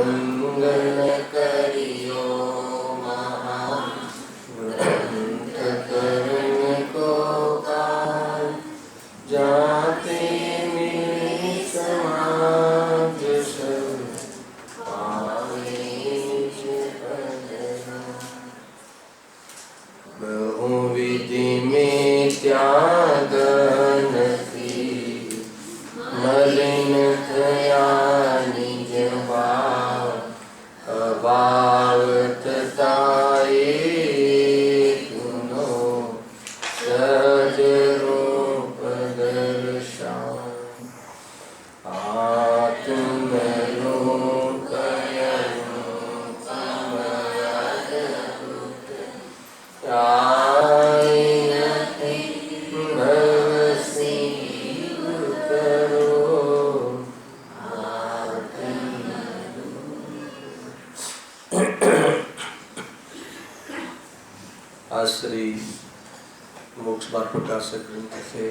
મંગલ કરિયો મહાન ગ્રંથ કરણ કો કાલ જાતે મિલી સમાજ સબ પાવે बहुविधि में त्याग નથી મલિન થયા નિજ ભાવ અભાવ તથા એકનો સહજ રૂપ દર્શાન આત્મનું કયનું સમયદભૂત श्री मोक्ष मार्ग प्रकाशक ग्रंथ से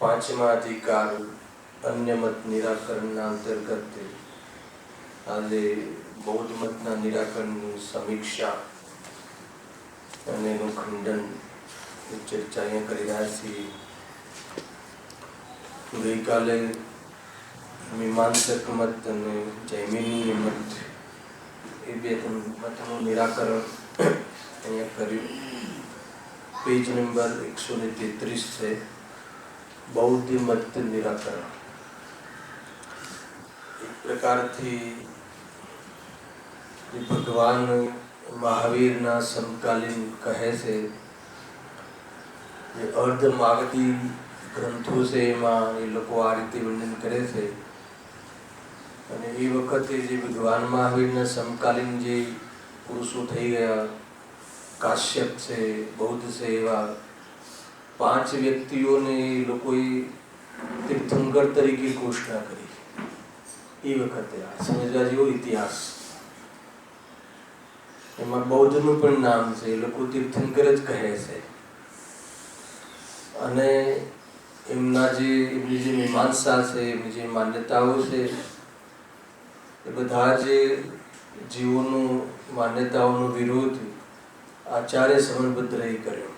पांचमा अधिकार अन्य मत निराकरण अंतर्गत आज बौद्ध मत निराकरण समीक्षा खंडन चर्चा अँ कर गई काले मीमांसक मत जैमिनी मत ए बे मतनु निराकरण अँ कर्यु पेज नंबर 133 है बौद्ध मत निराकरण एक प्रकार थी भगवान महावीर ना समकालीन कहे से अर्धमागधी ग्रंथों से ये लोग आ रीते वर्णन करे से અને એ વખતે જે ભગવાન મહાવીરના સમકાલીન જે પુરુષો થઈ ગયા કાશ્યપ છે બૌદ્ધ છે એવા 5 વ્યક્તિઓને એ લોકોએ તીર્થંકર તરીકે ઘોષણા કરી એ વખતે આ સમજવા જેવો ઇતિહાસ એમાં બૌદ્ધનું પણ નામ છે એ લોકો તીર્થંકર જ કહે છે અને એમની જે મીમાંસા છે એમની જે માન્યતાઓ છે એ બધા જે જીવોનું માન્યતાઓનો વિરોધ આચાર્ય સમન્બદ્ધ રહી કર્યો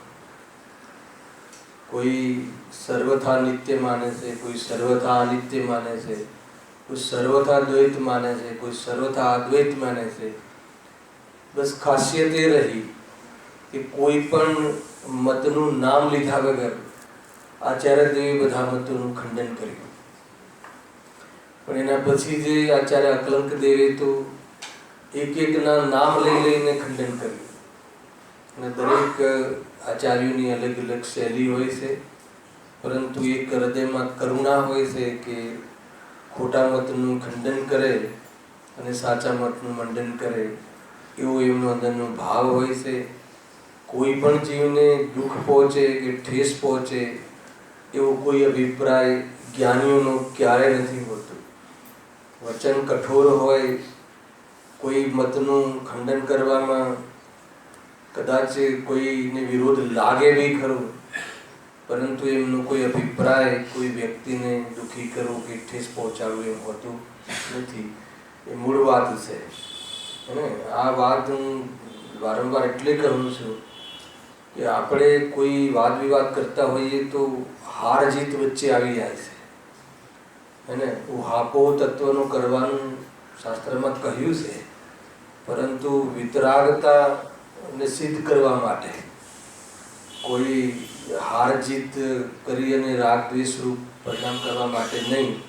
કોઈ સર્વથા નિત્ય માને છે કોઈ સર્વથા અનિત્ય માને છે કોઈ સર્વથા દ્વૈત માને છે કોઈ સર્વથા અદ્વૈત માને છે બસ ખાસિયત એ રહી કે કોઈ પણ મતનું નામ લીધા વગર આચાર્ય દેવે બધા મતોનું ખંડન કર્યું પણ એના પછી જે આચાર્ય અકલંક દેવે તો એક નામ લઈ લઈને ખંડન કર્યું અને દરેક આચાર્યોની અલગ અલગ શૈલી હોય છે પરંતુ એક હૃદયમાં કરુણા હોય છે કે ખોટા મતનું ખંડન કરે અને સાચા મતનું મંડન કરે એવો એમનો અંદરનો ભાવ હોય છે કોઈ પણ જીવને દુઃખ પહોંચે કે ઠેસ પહોંચે એવો કોઈ અભિપ્રાય જ્ઞાનીઓનો ક્યારેય નથી હોતો વચન કઠોર હોય કોઈ મતનું ખંડન કરવામાં કદાચ કોઈને વિરોધ લાગે બી ખરો પરંતુ એમનો કોઈ અભિપ્રાય કોઈ વ્યક્તિને દુઃખી કરવું કે ઠેસ પહોંચાડવું એમ હોતું નથી એ મૂળ વાત છે આ વાત હું વારંવાર એટલે કરું છું કે આપણે કોઈ વાદ વિવાદ કરતા હોઈએ તો હાર જીત વચ્ચે આવી જાય છે અને ઉહાપો તત્વનો કરવાનું શાસ્ત્રમાં કહ્યું છે પરંતુ વિતરાગતાને સિદ્ધ કરવા માટે કોઈ હાર જીત કરી અને રાગ દ્વેષ રૂપ પરિણામ કરવા માટે નહીં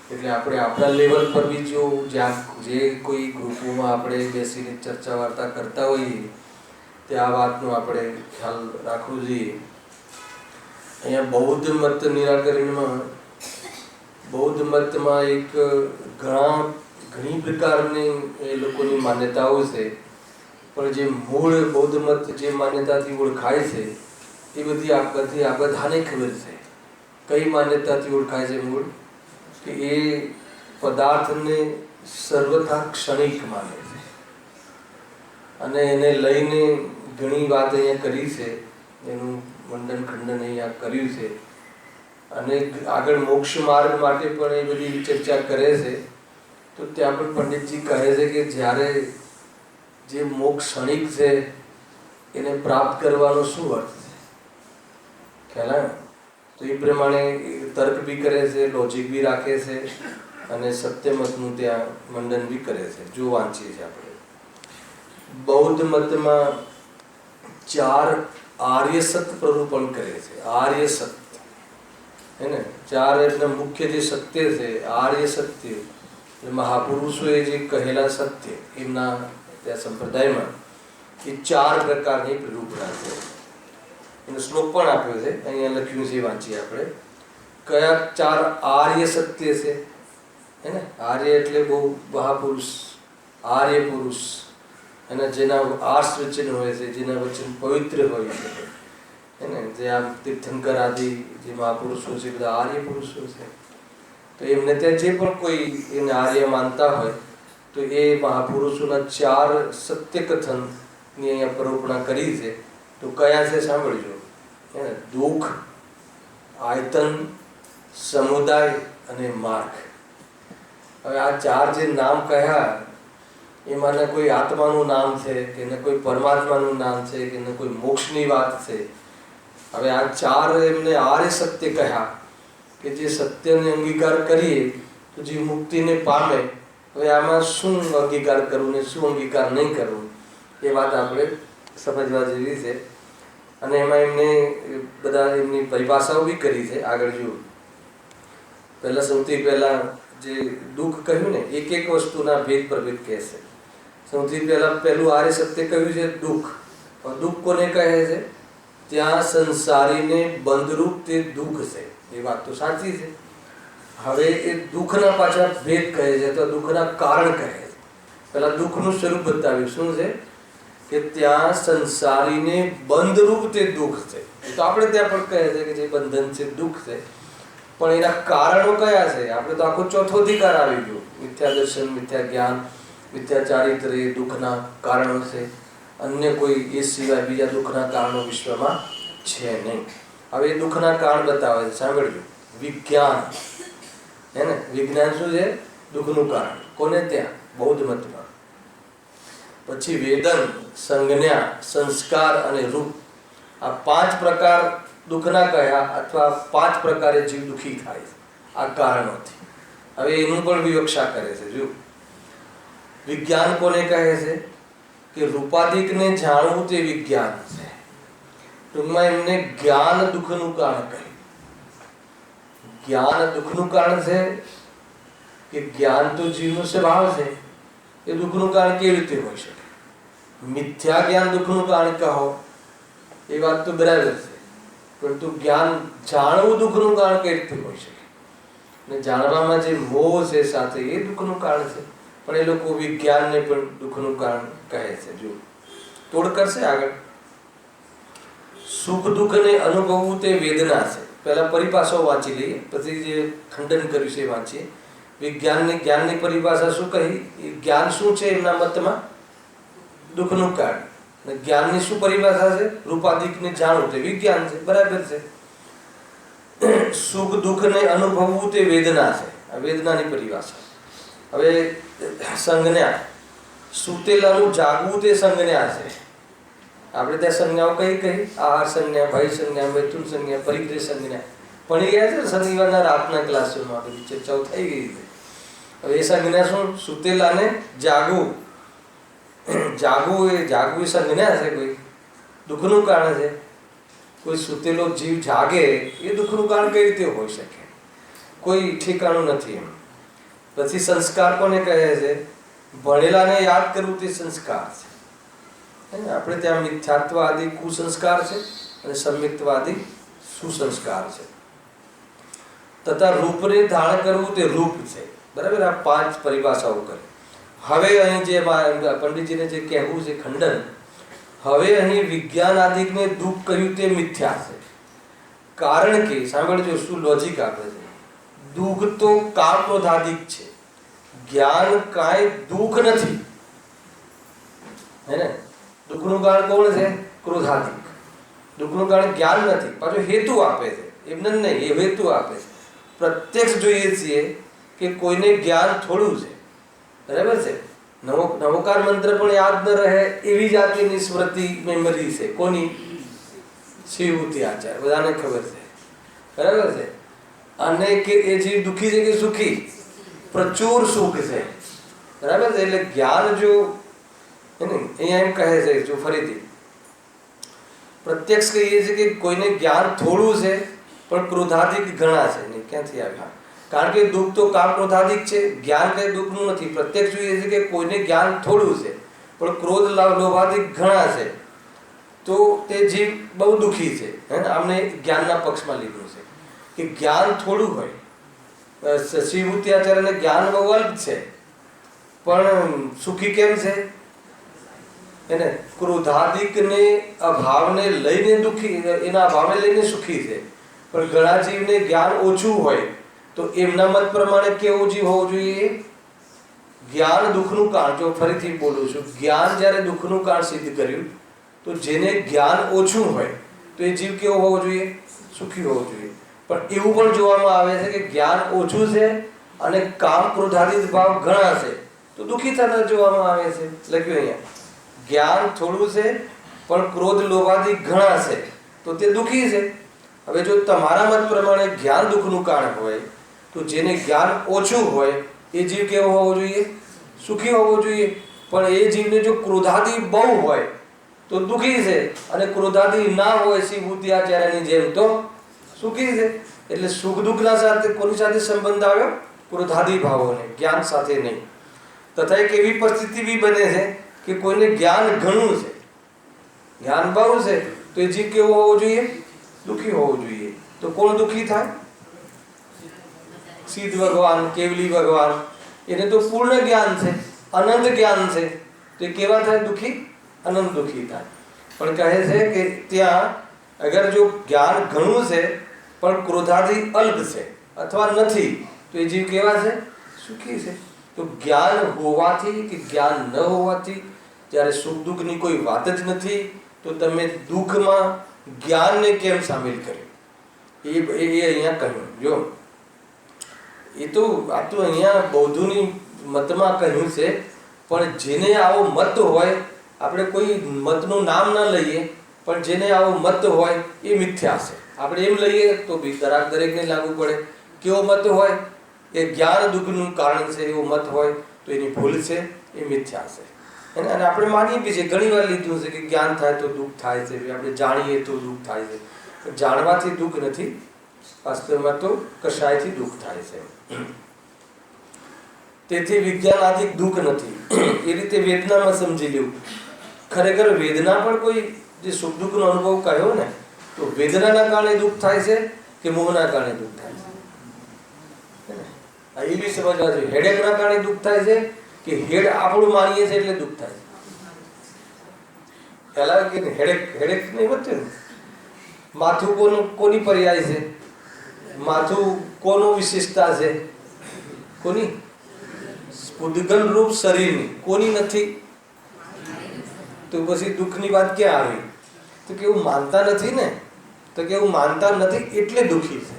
એટલે આપણે આપણા લેવલ પર બી જો જે કોઈ ગ્રુપોમાં આપણે બેસીને ચર્ચા વાર્તા કરતા હોઈએ તે આ વાતનો આપણે ખ્યાલ રાખવો જોઈએ અહીંયા બૌદ્ધ મત નિરાકરણમાં બૌદ્ધ મતમાં એક ઘણી પ્રકારની એ લોકોની માન્યતાઓ છે પણ જે મૂળ બૌદ્ધ મત જે માન્યતાથી ઓળખાય છે એ બધી આ બધાને ખબર છે કઈ માન્યતાથી ઓળખાય છે મૂળ કે એ પદાર્થને સર્વથા ક્ષણિક માને છે અને એને લઈને ઘણી વાત અહીંયા કરી છે એનું મંડન ખંડન અહીંયા કર્યું છે અને આગળ મોક્ષ માર્ગ માટે પણ એ બધી ચર્ચા કરે છે તો ત્યાં પણ પંડિતજી કહે છે કે જ્યારે જે મોક્ષ ક્ષણિક છે એને પ્રાપ્ત કરવાનો શું અર્થ છે, ખ્યાલ આવે? તો એ પ્રમાણે તર્ક બી કરે છે, લોજિક બી રાખે છે અને સત્યમતનું ત્યાં મંડન બી કરે છે. જો વાંચીએ છીએ આપણે બૌદ્ધ મતમાં 4 આર્ય સત્ય પ્રરૂપણ કરે છે. આર્ય સત્ય હે ને, 4 એટલે મુખ્ય જે સત્ય છે આર્ય સત્ય એટલે મહાપુરુષોએ જે કહેલા સત્ય એમના ત્યાં સંપ્રદાયમાં એ 4 પ્રકારની પ્રરૂપણા છે. એનો શ્લોક પણ આપ્યો છે, અહીંયા લખ્યું છે, વાંચીએ આપણે. કયા 4 આર્ય સત્ય છે હે ને? આર્ય એટલે બહુ મહાપુરુષ, આર્ય પુરુષ, અને જેના આર્ષ વચન હોય છે, જેના વચન પવિત્ર હોય છે હે ને, જે આમ તીર્થંકર આદિ જે મહાપુરુષો છે બધા આર્ય પુરુષો છે. તો એમને ત્યાં જે પણ કોઈ એને આર્ય માનતા હોય તો એ મહાપુરુષોના 4 સત્ય કથનની અહીંયા પ્રરૂપણા કરી છે. તો કયા છે સાંભળજો હે ને? દુઃખ, આયતન, સમુદાય અને માર્ગ. હવે આ 4 જે નામ કહ્યા એમાં ન કોઈ આત્માનું નામ છે કે ન કોઈ પરમાત્માનું નામ છે કે ન કોઈ મોક્ષની વાત છે. હવે આ 4 એમને આર્ય સત્ય કહ્યા કે જે સત્યને અંગીકાર કરીએ તો જે મુક્તિને પામે. હવે આમાં શું અંગીકાર કરવું ને શું અંગીકાર નહીં કરવું એ વાત આપણે સમજવા જેવી છે. અને એમાં એમને બધા એમની પરિભાષાઓ બી કરી છે. આગળ જુઓ, પહેલા સૌથી પહેલા જે દુઃખ કહ્યું ને, એક એક વસ્તુના ભેદ પ્રભેદ કહેશે. સૌથી પહેલું આર્ય સત્ય કહ્યું છે દુઃખ. દુઃખ કોને કહે છે? ત્યાં સંસારીને બંધરૂપ તે દુઃખ છે. એ વાત તો સાચી છે. હવે એ દુઃખના પાછા ભેદ કહે છે, તો દુઃખના કારણ કહે છે. પહેલા દુઃખનું સ્વરૂપ બતાવ્યું. શું છે? કે ત્યાં સંસારીને બંધરૂપ તે દુઃખ છે. તો આપણે ત્યાં પણ કહે છે કે જે બંધન છે દુઃખ છે, પણ એના કારણો કયા છે? આપણે તો આખો ચોથો અધિકાર આવી ગયો. મિથ્યા દર્શન, મિથ્યા જ્ઞાન, મિથ્યા ચારિત્ર એ દુઃખના કારણો છે. અન્ય કોઈ એ સિવાય બીજા દુઃખના કારણો વિશ્વમાં છે નહીં. હવે એ દુઃખના કારણ બતાવે છે, સાંભળજો. વિજ્ઞાન હે ને, વિજ્ઞાન શું છે? દુઃખનું કારણ. કોને ત્યાં? બૌદ્ધ મતમાં. પછી વેદન, સંજ્ઞા, સંસ્કાર અને રૂપ. આ 5 પ્રકાર દુઃખના કહ્યા, અથવા 5 પ્રકારે જીવ દુઃખી થાય છે આ કારણોથી. હવે એનું પણ વિવક્ષા કરે છે. જો વિજ્ઞાન કોને કહે છે? કે રૂપાધિકને જાણવું તે વિજ્ઞાન છે. ટૂંકમાં એમને જ્ઞાન દુઃખનું કારણ કહ્યું. જ્ઞાન દુઃખનું કારણ છે કે જ્ઞાન તો જીવનો સ્વભાવ છે, એ દુઃખનું કારણ કેવી રીતે હોઈ શકે? મિથ્યા જ્ઞાન દુઃખનું કારણ કહો એ વાત તો બરાબર છે, પરંતુ જ્ઞાન જાણવું દુઃખનું કારણ કઈ રીતે હોઈ શકે? અને જાણવામાં જે મોહ છે સાથે એ દુઃખનું કારણ છે, પણ એ લોકો વિજ્ઞાનને પણ દુઃખનું કારણ કહે છે. જો તોડ કરશે આગળ. સુખ દુઃખને અનુભવવું તે વેદના છે. પહેલા પરિભાષાઓ વાંચી લઈએ, પછી જે ખંડન કર્યું છે એ વાંચીએ. વિજ્ઞાનની જ્ઞાનની પરિભાષા શું કહી? જ્ઞાન શું છે એમના મતમાં? દુઃખનું કારણ. અને જ્ઞાનની શું પરિભાષા છે? રૂપાધિકને જાણવું તે વિજ્ઞાન છે. બરાબર છે. સુખ દુઃખને અનુભવવું તે વેદના છે. આ વેદનાની પરિભાષા. હવે સંજ્ઞા, સુતેલાનું જાગવું તે સંજ્ઞા છે. આપણે ત્યાં સંજ્ઞાઓ કઈ આહાર સંજ્ઞા, ભય સંજ્ઞા, મૈથુન સંજ્ઞા, પરિગ્રહ સંજ્ઞા ભણી ગયા છે શનિવારના રાતના ક્લાસરૂમમાં. આ બધી ચર્ચાઓ થઈ ગઈ છે. હવે એ સંજ્ઞા શું? સુતેલાને જાગવું. જાગવું એ સંજ્ઞા છે, કોઈ દુઃખનું કારણ છે. કોઈ સુતેલો જીવ જાગે એ દુઃખનું કારણ કઈ રીતે હોઈ શકે? કોઈ ઠેકાણું નથી એમ. પછી સંસ્કાર કોને કહે છે? ભણેલાને યાદ કરવું તે સંસ્કાર છે. આપણે ત્યાં મિથ્યાત્વવાદી કુસંસ્કાર છે અને સંયુક્તવાદી સુસંસ્કાર છે. તથા રૂપને ધારણ કરવું તે રૂપ છે. બરાબર. આ 5 પરિભાષાઓ કરી. હવે અહીં જે પંડિતજીને જે કહેવું છે ખંડન, હવે અહીં વિજ્ઞાન આદિકને દુઃખ કહ્યું તે મિથ્યા છે. કારણ કે સાંભળજો શું લોજિક આપે છે. દુઃખ તો કામ ક્રોધાદિક છે, જ્ઞાન કાંઈ દુઃખ નથી હે ને. દુઃખનું કારણ કોણ છે? ક્રોધાદિક. દુઃખનું કારણ જ્ઞાન નથી. પાછું હેતુ આપે છે, એમને નહીં, એ હેતુ આપે છે. પ્રત્યક્ષ જોઈએ છીએ કે કોઈને જ્ઞાન થોડું છે, બરાબર છે. નમોકાર મંત્ર પણ યાદ ન રહે એવી જાતિની સ્મૃતિ મેમરી છે. કોની? શિવભૂતિ આચાર્ય, બધાને ખબર છે. બરાબર છે. અને કે એ જીવ દુઃખી છે કે સુખી? પ્રચુર સુખ છે. બરાબર છે. એટલે જ્ઞાન જો અહીંયા એમ કહે છે, જો ફરીથી પ્રત્યક્ષ કહીએ છીએ કે કોઈને જ્ઞાન થોડું છે પણ ક્રોધાધિક ઘણા છે. નહીં, ક્યાંથી આવ્યા? કારણ કે દુઃખ તો કામ ક્રોધાધિક છે, જ્ઞાન કઈ દુઃખનું નથી. પ્રત્યક્ષ જોઈએ છે કે કોઈને જ્ઞાન થોડું છે પણ ક્રોધ લોભાધિક ઘણા છે, તો તે જીવ બહુ દુઃખી છે. આમને જ્ઞાનના પક્ષમાં લીધું છે કે જ્ઞાન થોડું હોય. શિવભૂતિ આચાર્યને જ્ઞાન બહુ અલ્પ છે પણ સુખી કેમ છે? એને ક્રોધાધિકને અભાવને લઈને દુઃખી, એના અભાવને લઈને સુખી છે. પણ ઘણા જીવને જ્ઞાન ઓછું હોય તો એમના મત પ્રમાણે કેવો જીવ હોવો જોઈએ? જ્ઞાન દુઃખનું કારણ, જો ફરીથી બોલું છું, જ્ઞાન જ્યારે દુઃખનું કારણ સિદ્ધ કર્યું તો જેને જ્ઞાન ઓછું હોય તો એ જીવ કેવો હોવો જોઈએ? સુખી હોવો જોઈએ. પણ એવું પણ જોવામાં આવે છે કે જ્ઞાન ઓછું છે અને કામ ક્રોધાદિ ભાવ ઘણા છે તો દુઃખી થતા જોવામાં આવે છે. લખ્યું અહીંયા, જ્ઞાન થોડું છે પણ ક્રોધ લોભાદિ ઘણા છે તો તે દુઃખી છે. હવે જો તમારા મત પ્રમાણે જ્ઞાન દુઃખનું કારણ હોય તો જેને જ્ઞાન ઓછું હોય એ જીવ કેવો હોવો જોઈએ? સુખી હોવો જોઈએ. પણ એ જીવને જો ક્રોધાદિ બહુ હોય તો દુઃખી છે, અને ક્રોધાદિ ના હોય શિવભૂતિ આચાર્યની જેમ તો સુખી છે. એટલે સુખ દુઃખના સાથે કોની સાથે સંબંધ આવ્યો? ક્રોધાદિ ભાવોને, જ્ઞાન સાથે નહીં. તથા એક એવી પરિસ્થિતિ બી બને છે કે કોઈને જ્ઞાન ઘણું છે, જ્ઞાન બહુ છે, તો એ જીવ કેવો હોવો જોઈએ? દુઃખી હોવો જોઈએ. તો કોણ દુઃખી થાય? સિદ્ધ ભગવાન, કેવલી ભગવાન, એને તો પૂર્ણ જ્ઞાન છે, અનંત જ્ઞાન છે, તો એ કેવા થાય? દુઃખી, અનંત દુઃખી થાય. પણ કહે છે કે ત્યાં અગર જો જ્ઞાન ઘણું છે પણ ક્રોધાદિ અલ્પ છે અથવા નથી તો એ જીવ કેવા છે? સુખી છે. તો જ્ઞાન હોવાથી કે જ્ઞાન ન હોવાથી જ્યારે સુખ દુઃખની કોઈ વાત જ નથી તો તમે દુઃખમાં જ્ઞાનને કેમ સામેલ કર્યું? એ અહીંયા કહ્યું. જો એ તો આ તો અહીંયા બૌદ્ધોની મતમાં કહ્યું છે, પણ જેને આવો મત હોય, આપણે કોઈ મતનું નામ ન લઈએ પણ જેને આવો મત હોય એ મિથ્યા છે. આપણે એમ લઈએ તો દરેકને લાગુ પડે. કેવો મત હોય? એ જ્ઞાન દુઃખનું કારણ છે એવો મત હોય તો એની ભૂલ છે, એ મિથ્યા છે. અને આપણે માનીએ બી છે, ઘણી વાર લીધું છે કે જ્ઞાન થાય તો દુઃખ થાય છે, આપણે જાણીએ તો દુઃખ થાય છે. જાણવાથી દુઃખ નથી, વાસ્તવમાં તો કશાયથી દુઃખ થાય છે. તેથી વિજ્ઞાનાધિક દુઃખ નથી. એ રીતે વેદનામાં સમજી લેવું. ખરેખર વેદના પણ કોઈ જે સુખ દુઃખનો અનુભવ કહ્યો ને, તો વેદનાના કારણે દુઃખ થાય છે કે મોહના કારણે દુઃખ થાય છે? એ બી સમજવા જોઈએ. હેડેકના કારણે દુઃખ થાય છે કે હેડ આપણું માનીએ છીએ એટલે દુઃખ થાય છે? પહેલા કે હેડેક નહીં વધતું ને. માથું કોની પર્યાય છે? માથું કોનું વિશેષતા છે? કોની? ઉદ્ગલ રૂપ શરીરની. કોની નથી? તો પછી દુઃખની વાત ક્યાં આવી? તો કે એવું માનતા નથી ને, તો કે એવું માનતા નથી એટલે દુઃખી છે.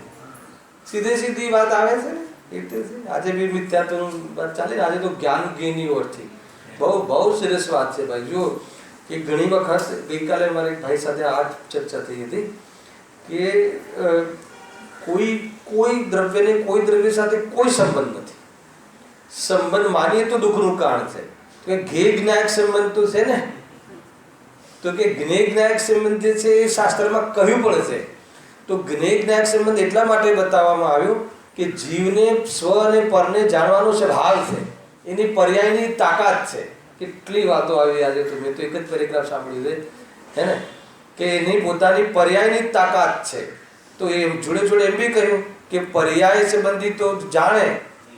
સીધી વાત આવે છે ને એટલે. આજે બી મિથ્યાત્વની વાત ચાલે. આજે તો જ્ઞાન જ્ઞાની ઓરથી બહુ સરસ વાત છે ભાઈ. જો કે ઘણી વખત ગઈકાલે મારે ભાઈ સાથે આ ચર્ચા થઈ હતી કે કોઈ દ્રવ્યને કોઈ દ્રવ્ય સાથે કોઈ સંબંધ નથી. સંબંધ માનીએ તો દુઃખનું કારણ છે. તો કે જ્ઞેય જ્ઞાયક સંબંધ તો છે ને, તો કે જ્ઞેય જ્ઞાયક સંબંધ જે છે એ શાસ્ત્રમાં કહ્યું પણ છે. તો જ્ઞેય જ્ઞાયક સંબંધ એટલા માટે બતાવવામાં આવ્યો કે જીવને સ્વ અને પરને જાણવાનો સ્વભાવ છે, એની પર્યાયની તાકાત છે. કેટલી વાતો આવી આજે તો મેં તો એક જ પેરેગ્રાફ સાંભળ્યું છે હે ને, કે એની પોતાની પર્યાયની તાકાત છે. તો એ જોડે એમ બી કહ્યું કે પર્યાય સંબંધી તો જાણે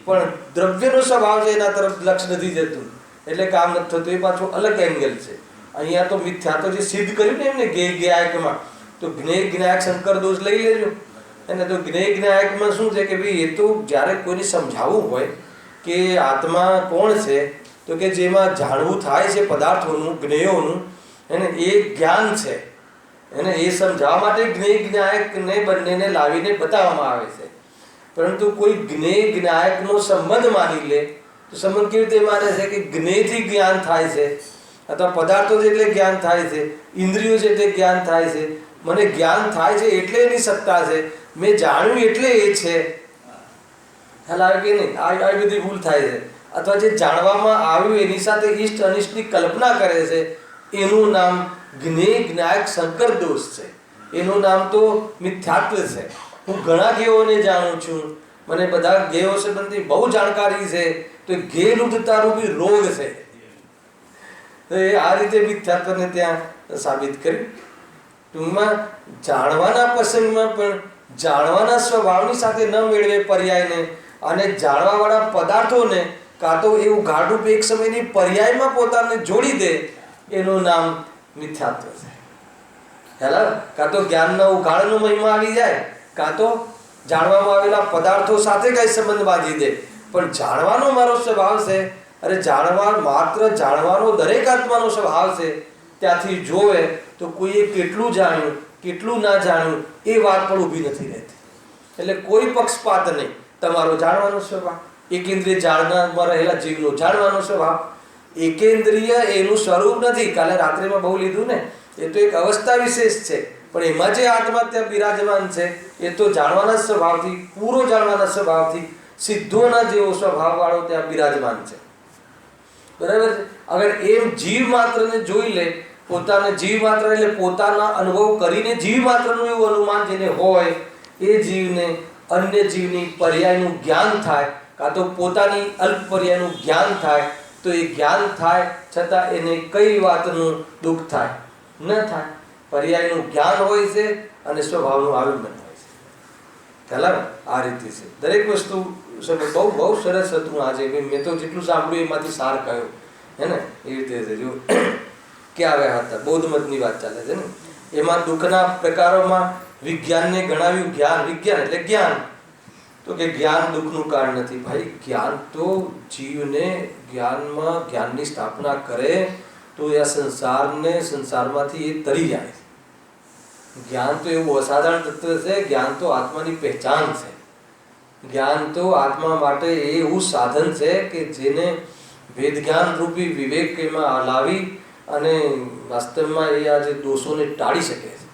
પણ દ્રવ્યનો સ્વભાવ છે એના તરફ લક્ષ નથી જતું એટલે કામ નથી થતું. એ પાછું અલગ એંગલ છે. અહીંયા તો મિથ્યા તો જે સિદ્ધ કર્યું ને એમને જ્ઞેયમાં, તો જ્ઞેય જ્ઞાયક શંકર દોષ લઈ લેજો. એને તો જ્ઞેય જ્ઞાયકમાં શું છે કે ભાઈ એ તો જ્યારે કોઈને સમજાવવું હોય કે આત્મા કોણ છે, તો કે જેમાં જાણવું થાય છે પદાર્થોનું, જ્ઞેયોનું, એને એ જ્ઞાન છે. એને એ સમજાવવા માટે જ્ઞેય જ્ઞાયકને બંનેને લાવીને બતાવવામાં આવે છે. પરંતુ કોઈ જ્ઞેય જ્ઞાયકનો સંબંધ માની લે તો સંબંધ કેવી રીતે માને છે કે જ્ઞેયથી જ્ઞાન થાય છે, અથવા પદાર્થો છે એટલે જ્ઞાન થાય છે, ઇન્દ્રિયો છે એટલે જ્ઞાન થાય છે, મને જ્ઞાન થાય છે એટલે એની સત્તા છે, મેં જાણ્યું એટલે એ છે. ખ્યાલ આવે કે નહીં? આવી બધી ભૂલ થાય છે. અથવા જે જાણવામાં આવ્યું એની સાથે ઇષ્ટ અનિષ્ટની કલ્પના કરે છે, એનું નામ જ્ઞેય જ્ઞાયક સંકર દોષ છે. એનું નામ તો મિથ્યાત્વ છે. હું ઘણા જ્ઞેયોને જાણું છું, મને બધા જ્ઞેયો સંબંધી બહુ જાણકારી છે, તો જ્ઞેય લુપ્તતા રૂપી રોગ છે. તો એ આ રીતે મિથ્યાત્વને ત્યાં સાબિત કર્યું. ટૂંકમાં જાણવાના પ્રસંગમાં પણ જાણવાના સ્વભાવની સાથે ન મેળવે પર્યાયને, અને જાણવાવાળા પદાર્થોને કાં તો એવું ગાઢરૂપ એક સમયની પર્યાયમાં પોતાને જોડી દે, એનું નામ મિથ્યાત્વ છે. હેલા કાં તો જ્ઞાનનો ઉઘાડનો મહિમા આવી જાય, કાં તો જાણવામાં આવેલા પદાર્થો સાથે કઈ સંબંધ બાંધી દે. પણ જાણવાનો મારો સ્વભાવ છે, અરે જાણવા માત્ર જાણવાનો દરેક આત્માનો સ્વભાવ છે. ત્યાંથી જોવે તો કોઈએ કેટલું જાણ્યું કેટલું ના જાણ્યું એ વાત પણ ઊભી નથી રહેતી. એટલે કોઈ પક્ષપાત નહીં. તમારો જાણવાનો સ્વભાવ, એકેન્દ્રિય જાણનારમાં રહેલા જીવનો જાણવાનો સ્વભાવ. એકેન્દ્રિય એનું સ્વરૂપ નથી. કાલે રાત્રિમાં બહુ લીધું ને, એ તો એક અવસ્થા વિશેષ છે, પણ એમાં જે આત્મા ત્યાં બિરાજમાન છે એ તો જાણવાના સ્વભાવથી, પૂરો જાણવાના સ્વભાવથી સિદ્ધોના જેવો સ્વભાવ વાળો ત્યાં બિરાજમાન છે. બરાબર છે? અગર એમ જીવ માત્રને જોઈ લે, પોતાને જીવ માત્ર એટલે પોતાના અનુભવ કરીને જીવ માત્રનું એવું અનુમાન જેને હોય, એ જીવને અન્ય જીવની પર્યાયનું જ્ઞાન થાય, કાં તો પોતાની અલ્પ પર્યાયનું જ્ઞાન થાય, તો એ જ્ઞાન થાય છતાં એને કઈ વાતનું દુઃખ થાય? ન થાય. પર્યાયનું જ્ઞાન હોય છે અને સ્વભાવનું આવિર્ભાવ હોય છે. ખ્યાલ આ રીતે છે દરેક વસ્તુ. બહુ બહુ સરસ હતું આજે. મેં તો જેટલું સાંભળ્યું એમાંથી સાર કહ્યો, હે ને? એ રીતે છે. જો ક્યાં આવ્યા હતા, બૌદ્ધ મતની વાત ચાલે છે ને, એમાં દુઃખના પ્રકારોમાં વિજ્ઞાનને ગણાવ્યું. જ્ઞાન, વિજ્ઞાન એટલે જ્ઞાન. તો કે જ્ઞાન દુઃખનું કારણ નથી. ભાઈ જ્ઞાન તો જીવને જ્ઞાનમાં જ્ઞાનની સ્થાપના કરે તો એ સંસારમાંથી એ તરી જાય. જ્ઞાન તો એવું અસાધારણ તત્વ છે. જ્ઞાન તો આત્માની પહેચાન છે. જ્ઞાન તો આત્મા માટે એવું સાધન છે કે જેને વેદ જ્ઞાન રૂપી વિવેક એમાં લાવી અને વાસ્તવમાં એ આજે દોષોને ટાળી શકે છે.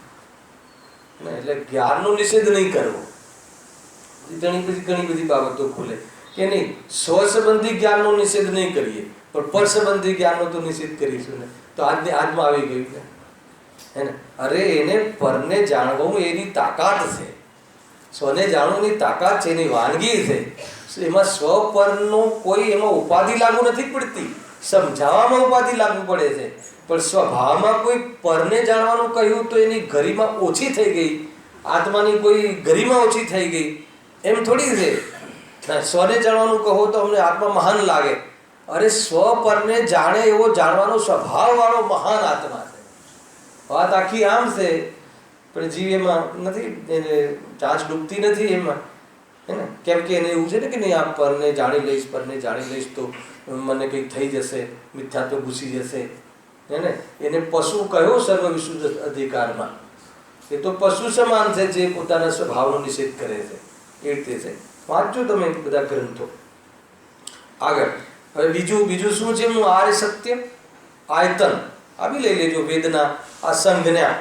એટલે જ્ઞાનનો નિષેધ નહીં કરવો. ઘણી બધી બાબતો ખુલે કે નહીં. સ્વસંબંધી જ્ઞાનનો નિષેધ નહીં કરીએ, પણ પરસંબંધી જ્ઞાનનો તો નિષેધ કરીશું ને, તો આત્મા આવી ગયું છે, હે ને? અરે એને પરને જાણવું એની તાકાત છે. સ્વને જાણવાની તાકાત છે, એની વાનગી છે. એમાં સ્વ પરનો કોઈ એમાં ઉપાધિ લાગુ નથી પડતી. સમજાવવામાં ઉપાધિ લાગુ પડે છે, પણ સ્વભાવમાં કોઈ પરને જાણવાનું કહ્યું તો એની ગરિમા ઓછી થઈ ગઈ, આત્માની કોઈ ગરિમા ઓછી થઈ ગઈ, એમ થોડી છે. સ્વને જાણવાનું કહો તો અમને આત્મા મહાન લાગે. અરે સ્વ પરને જાણે એવો જાણવાનો સ્વભાવ વાળો મહાન આત્મા છે. વાત આખી આમ છે, પણ જીવ એમાં નથી, એને ચાંચ ડૂબતી નથી એમાં, હે ને? કેમ કે એને એવું છે ને કે નહીં, આ પરને જાણી લઈશ તો મને કંઈક થઈ જશે, મિથ્યાત્વ ઘૂસી જશે, હે ને? એને પશુ કયો સર્વ વિશુદ્ધ અધિકારમાં? એ તો પશુ સમાન છે જે પોતાના સ્વભાવનો નિષેધ કરે છે. એ રીતે છે. વાંચજો તમે બધા ગ્રંથો. આગળ હવે બીજું શું છે? હું આર્ય સત્ય આયતન આવી લઈ લેજો. વેદના આ સંજ્ઞા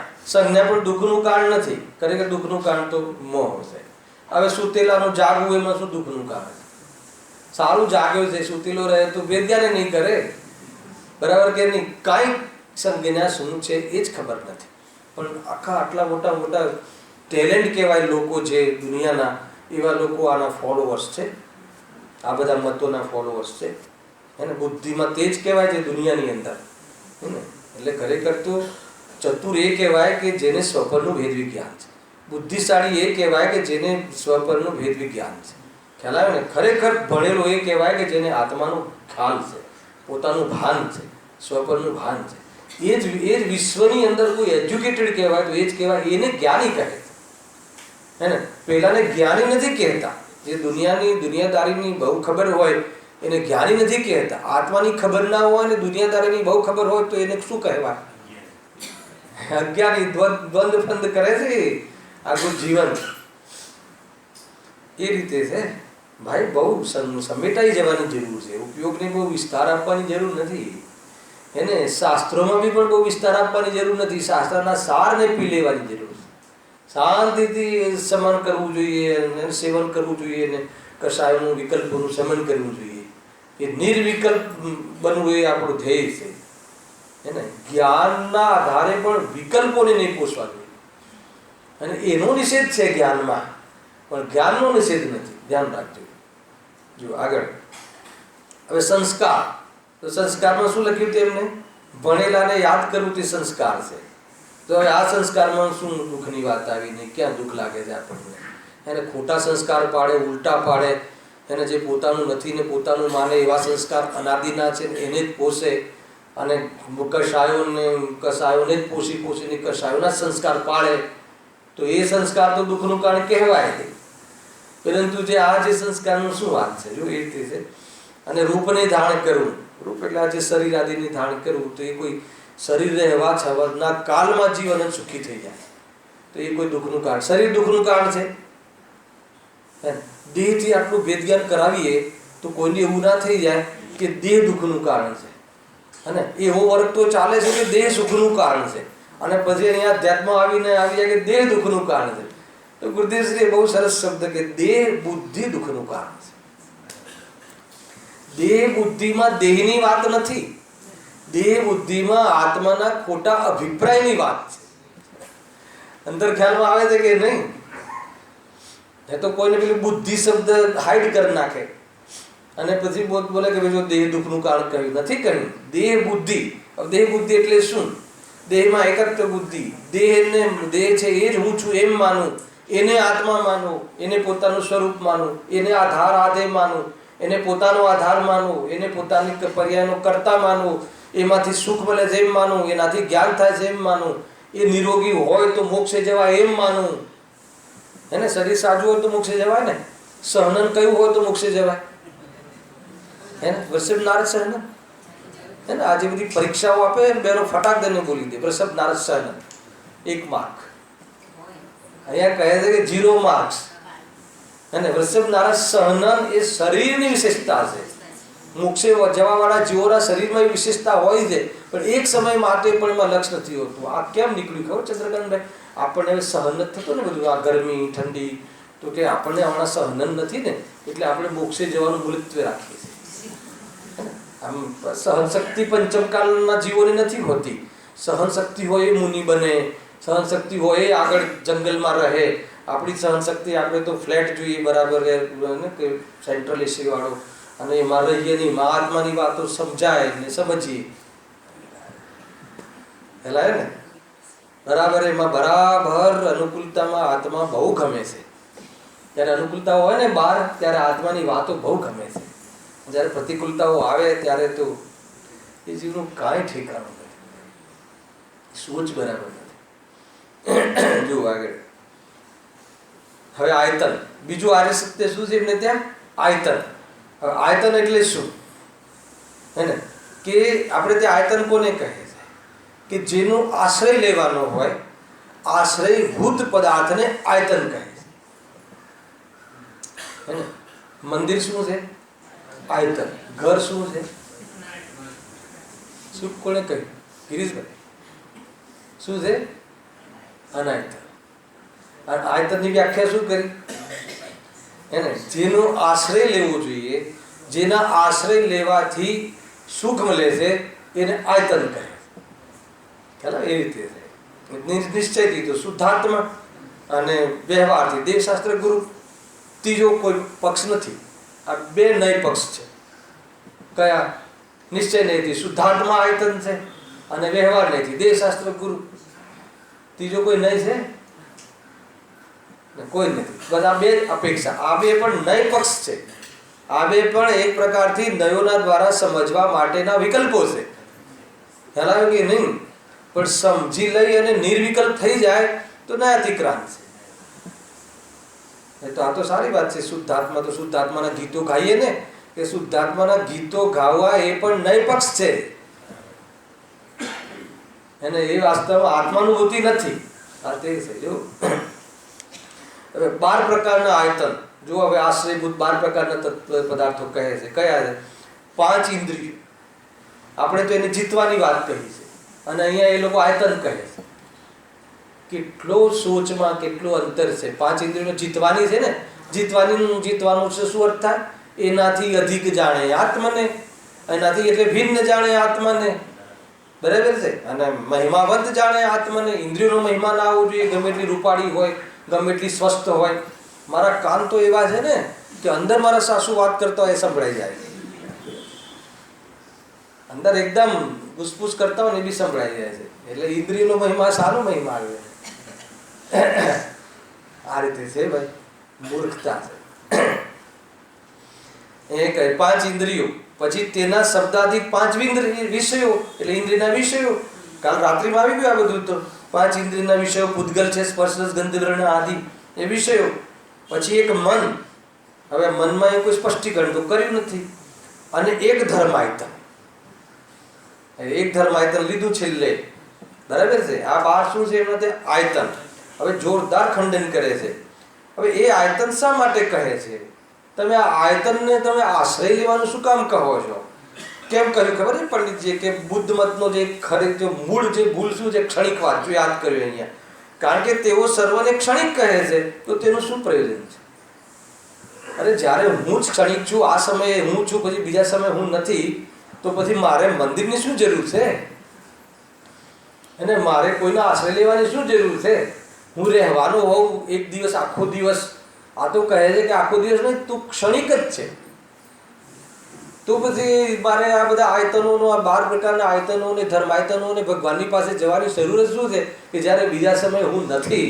પણ દુઃખનું કારણ નથી. ખરેખર દુઃખનું કારણ તો મોહ છે. હવે સુતેલાનું જાગવું એમાં શું દુઃખનું કારણ? સારું જાગ્યો છે, સુતેલો રહે તો વેદ્યાને નહીં કરે, બરાબર કે નહીં? કાંઈ સંજ્ઞા શું છે એ જ ખબર નથી. પણ આટલા મોટા ટેલેન્ટ કહેવાય લોકો જે દુનિયાના, એવા લોકો આના ફોલોવર્સ છે. આ બધા મતોના ફોલોવર્સ છે, હે ને? બુદ્ધિમાં તે જ કહેવાય છે દુનિયાની અંદર, હે ને? એટલે ખરેખર તો ચતુર એ કહેવાય કે જેને સ્વપરનું ભેદ વિજ્ઞાન છે. બુદ્ધિશાળી એ કહેવાય કે જેને સ્વપરનું ભેદ વિજ્ઞાન છે. ખ્યાલ આવે ને? ખરેખર ભણેલો એ કહેવાય કે જેને આત્માનો ખ્યાલ છે, પોતાનું ભાન છે, સ્વપરનું ભાન છે. એ જ વિશ્વની અંદર કોઈ એજ્યુકેટેડ કહેવાય તો એ જ કહેવાય, એને જ્ઞાની કહે છે, હે ને? પેલાને જ્ઞાની નથી કહેતા. જે દુનિયાદારીની બહુ ખબર હોય એને જ્ઞાની નથી કહેતા. આત્માની ખબર ના હોય ને દુનિયાદારીની બહુ ખબર હોય તો એને શું કહેવાય? અજ્ઞાની. દ્વંદ ફંદ કરે છે આખું જીવન. એ રીતે છે. ભાઈ બહુ સમેટાઈ જવાની જરૂર છે. ઉપયોગને બહુ વિસ્તાર આપવાની જરૂર નથી. એને શાસ્ત્રોમાં બી પણ બહુ વિસ્તાર આપવાની જરૂર નથી. શાસ્ત્રના સારને પી લેવાની જરૂર છે. શાંતિથી સમન કરવું જોઈએ, સેવન કરવું જોઈએ, ને કશાયનું વિકલ્પોનું સમન કરવું જોઈએ. એ નિર્વિકલ્પ બનવું એ આપણું ધ્યેય છે. એને જ્ઞાનના આધારે પણ વિકલ્પોને નહીં પોષવા જોઈએ. અને એનો નિષેધ છે જ્ઞાનમાં, પણ જ્ઞાનનો નિષેધ નથી. ધ્યાન રાખજો. જો આગળ હવે સંસ્કાર. તો સંસ્કારમાં શું લખ્યું તેમને? ભણેલાને યાદ કરવું તે સંસ્કાર છે. તો હવે આ સંસ્કારમાં શું દુઃખની વાત આવી ને ક્યાં દુઃખ લાગે છે આપણને? એને ખોટા સંસ્કાર પાડે, ઉલટા પાડે, એને જે પોતાનું નથી ને પોતાનું માને એવા સંસ્કાર અનાદિના છે એને જ પોષે, અને કસાયોને જ પોષીને કસાયોના સંસ્કાર પાડે, તો એ સંસ્કાર તો દુઃખનું કારણ કહેવાય. પરંતુ જે આ જે સંસ્કારનું શું વાત છે? જો એ રીતે છે. અને રૂપને ધારણ કરવું. રૂપ એટલે આ જે શરીર આદિની ધારણ કરવું, તો એ કોઈ શરીર રહેવા છવાના કાલમાં જીવન સુખી થઈ જાય તો એ કોઈ દુઃખનું કારણ? શરીર દુઃખનું કારણ છે. દેહથી આટલું ભેદ જ્ઞાન કરાવીએ તો કોઈને એવું ના થઈ જાય કે દેહ દુઃખનું કારણ છે. અને એવો વર્ગ તો ચાલે છે કે દેહ સુખનું કારણ છે, અને પછી અહીંયા અધ્યાત્મ આવી જાય કે દેહ દુઃખનું કારણ છે. તો ગુરુદેવશ્રીએ બહુ સરસ શબ્દ કે દેહ બુદ્ધિ દુઃખનું કારણ છે. દેહ બુદ્ધિમાં દેહની વાત નથી. દેહ બુદ્ધિમાં આત્માના ખોટા અભિપ્રાયની વાત છે. અંદર ખ્યાલમાં આવે છે કે નહીં? એ તો કોઈને પેલી બુદ્ધિ શબ્દ હાઈડ કરી નાખે અને પછી બોલે કે જો દેહ દુઃખનું કારણ કહ્યું નથી કહ્યું. દેહ બુદ્ધિ. દેહ બુદ્ધિ એટલે શું? દેહમાં એકત્વ બુદ્ધિ. દેહ છે એ જ હું છું એમ માનું, એને આત્મા માનું, એને પોતાનું સ્વરૂપ માનું, એને આધાર આધે માનું, એને પોતાનો આધાર માનવું, એને પોતાની પર્યાયનો કર્તા માનવું, એમાંથી સુખ મળે છે એમ માનવું, એનાથી જ્ઞાન થાય છે એમ માનવું, એ નિરોગી હોય તો મોક્ષે જવાય એમ માનવું. એને શરીર સાજું હોય તો મોક્ષે જવાય ને? સહનન કયું હોય તો મોક્ષે જવાય? હે ને? વૃષભ નારદ સહનન. હે ને? આજે બધી પરીક્ષાઓ આપે બેનો ફટાક દઈને બોલી દે વૃષભ નારદ સહનન 1 માર્ક. અહીંયા કહે છે કે 0 માર્ક્સ. અને વૃષભ નારદ સહનન એ શરીરની વિશેષતા છે. મોક્ષે જવાવાળા જીવોના શરીરમાં એ વિશેષતા હોય છે, પણ એક સમય માટે પણ એમાં લક્ષ નથી હોતું. આ કેમ નીકળ્યું ખબર ચંદ્રકાંતભાઈ? આપણને હવે સહન નથી થતું ને બધું, આ ગરમી ઠંડી, તો કે આપણને હમણાં સહન નથી ને, એટલે આપણે મોક્ષે જવાનું મુલતવી રાખીએ છીએ. આમ સહન શક્તિ પંચમકાલના જીવોને નથી હોતી. સહન શક્તિ હોય એ મુનિ બને, સહન શક્તિ હોય એ આગળ જંગલમાં રહે. આપણી સહન શક્તિ, આપણે તો ફ્લેટ જોઈએ બરાબર ને, કે સેન્ટ્રલ એસી વાળો, અને એમાં રહીએ નહીં, મહાત્માની વાતો સમજાય ને સમજીએ હેલાય ને બરાબર. એમાં બરાબર અનુકૂળતામાં આત્મા બહુ ગમે છે. જ્યારે અનુકૂળતાઓ હોય ને બહાર, ત્યારે આત્માની વાતો બહુ ગમે છે. જ્યારે પ્રતિકૂળતાઓ આવે ત્યારે તો એ જીવનું કાંઈ ઠેકાણું નથી, સોચ બરાબર નથી. જો આગળ હવે આયતન. બીજું આર્ય સત્ય શું છે એમને ત્યાં? આયતન. હવે આયતન એટલે શું? હે ને? કે આપણે ત્યાં આયતન કોને કહે છે? કે જેનો આશ્રય લેવાનો હોય, આશ્રયભૂત પદાર્થને આયતન કહે છે. હે ને? મંદિર શું છે? આયતન. ઘર શું છે? શું કોને કહ્યું? ગિરીશભાઈ શું છે? અનાયતન. આયતનની વ્યાખ્યા શું કરી? એને જેનો આશ્રય લેવો જોઈએ, જેના આશ્રય લેવાથી સુખ મળે છે, એને આયતન કહે. ખ્યાલ એ રીતે નિશ્ચયથી તો શુદ્ધાત્મા અને વ્યવહારથી દેવશાસ્ત્ર ગુરુ ત્રીજો કોઈ પક્ષ નથી. આ બે નય પક્ષ છે. કયા? નિશ્ચય નહીંથી શુદ્ધાત્મા આયતન છે, અને વ્યવહાર નહીંથી દેવશાસ્ત્ર ગુરુ. ત્રીજો કોઈ નય છે? કોઈ નથી. બસ આ બે અપેક્ષા. આ બે પણ નય પક્ષ છે. આ બે પણ એક પ્રકારથી નયોના દ્વારા સમજવા માટેના વિકલ્પો છે. ખ્યાલ આવ્યો કે નહીં? પણ સમજી લઈ અને નિર્વિકલ્પ થઈ જાય તો નયાતિક્રાંત છે. તો આ તો સારી વાત છે. શુદ્ધાત્મા તો શુદ્ધાત્માના ગીતો ગાઈએ ને, કે શુદ્ધાત્માના ગીતો ગાવા એ પણ નય પક્ષ છે. એને એ વાસ્તવમાં આત્માનુભૂતિ નથી. આ તે છે. જો હવે 12 પ્રકારના આયતન. જો હવે આશ્રયભૂત 12 પ્રકારના તત્વ પદાર્થો કહે છે. કયા છે? 5 ઇન્દ્રિયો. આપણે તો એને જીતવાની વાત કહી છે અને અહીંયા એ લોકો આયતન કહે છે. કેટલો સોચમાં કેટલું અંતર છે. 5 ઇન્દ્રિયો જીતવાની છે ને, જીતવાનું છે શું અર્થ થાય? એનાથી અધિક જાણે આત્મને, એનાથી એટલે ભિન્ન જાણે આત્મને, બરાબર છે. અને મહિમાવંત જાણે આત્મને. ઇન્દ્રિયોનો મહિમા ના આવવો જોઈએ, ગમે એટલી રૂપાળી હોય, ગમે એટલી સ્વસ્થ હોય. મારા કાન તો એવા છે ને કે અંદર મારા સાસુ વાત કરતા હોય એ સંભળાઈ જાય, અંદર એકદમ ઘૂસપૂસ કરતા હોય ને એ બી સંભળાઈ જાય છે. એટલે ઇન્દ્રિયનો મહિમા સારો મહિમા આવે. આ રીતે છે ભાઈ, મૂર્ખતા છે. એ કહે 5 ઇન્દ્રિયો, પછી તેના શબ્દાધિક 5 વિષયો, એટલે ઇન્દ્રિયના વિષયો. કાલ રાત્રિમાં આવી ગયું આ બધું. તો 5 ઇન્દ્રિયના વિષયો પૂતગલ છે, સ્પર્શ રસ ગંધ વર્ણ આદિ એ વિષયો. પછી એક મન, હવે મનમાં એ કોઈ સ્પષ્ટીકરણ તો કર્યું નથી. અને એક ધર્માયતન, એક ધર્માયતન લીધું છેલ્લે, બરાબર છે. આ 12 શું છે? એમાં તે આયતન. હવે જોરદાર ખંડન કરે છે. હવે એ આયતન શા માટે કહે છે? તમે આ આયતનને તમે આશ્રય લેવાનું શું કામ કહો છો? કેમ કહ્યું ખબર છે પંડિતજી કે બુદ્ધ મતનો જે ખરેખર મૂળ જે ભૂલ શું છે? ક્ષણિકવાદ. જો યાદ કર્યું અહીંયા, કારણ કે તેઓ સર્વને ક્ષણિક કહે છે, તો તેનું શું પ્રયોજન છે? અરે જ્યારે હું જ ક્ષણિક છું, આ સમયે હું છું, પછી બીજા સમયે હું નથી, તો પછી મારે મંદિરની શું જરૂર છે? અને મારે કોઈનો આશ્રય લેવાની શું જરૂર છે? હું રહેવાનો હોઉં એક દિવસ, આખો દિવસ. આ તો કહે છે કે આખો દિવસ નહીં, તું ક્ષણિક જ છે. તો પછી મારે આ બધા આયતનોનો, આ 12 પ્રકારના આયતનો ને ધર્માયતનો ને ભગવાનની પાસે જવાની જરૂર શું છે? કે જ્યારે બીજા સમયે હું નથી,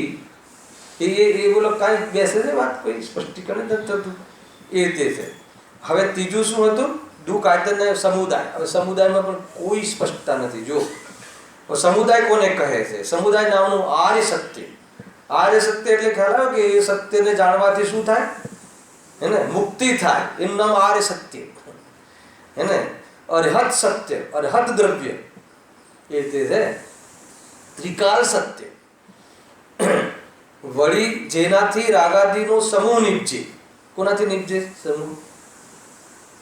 એ બોલો કાંઈ બેસે છે વાત, કોઈ સ્પષ્ટીકરણ નથી થતું. એ રીતે છે. હવે ત્રીજું શું હતું? દુઃખ આયતન સમુદાય. હવે સમુદાયમાં પણ કોઈ સ્પષ્ટતા નથી. જો સમુદાય કોને કહે છે? સમુદાય નામનું આર્ય સત્ય. આર્ય સત્ય એટલે ખ્યાલ આવે કે એ સત્યને જાણવાથી શું થાય? એને મુક્તિ થાય. એનું નામ આર્ય સત્ય. એને અરહત સત્ય, અરહત દ્રવ્ય, એ રીતે છે. ત્રિકાલ સત્ય, વળી જેનાથી રાગાદિનો સમૂહ નીપજે. કોનાથી નીપજે? સમૂહ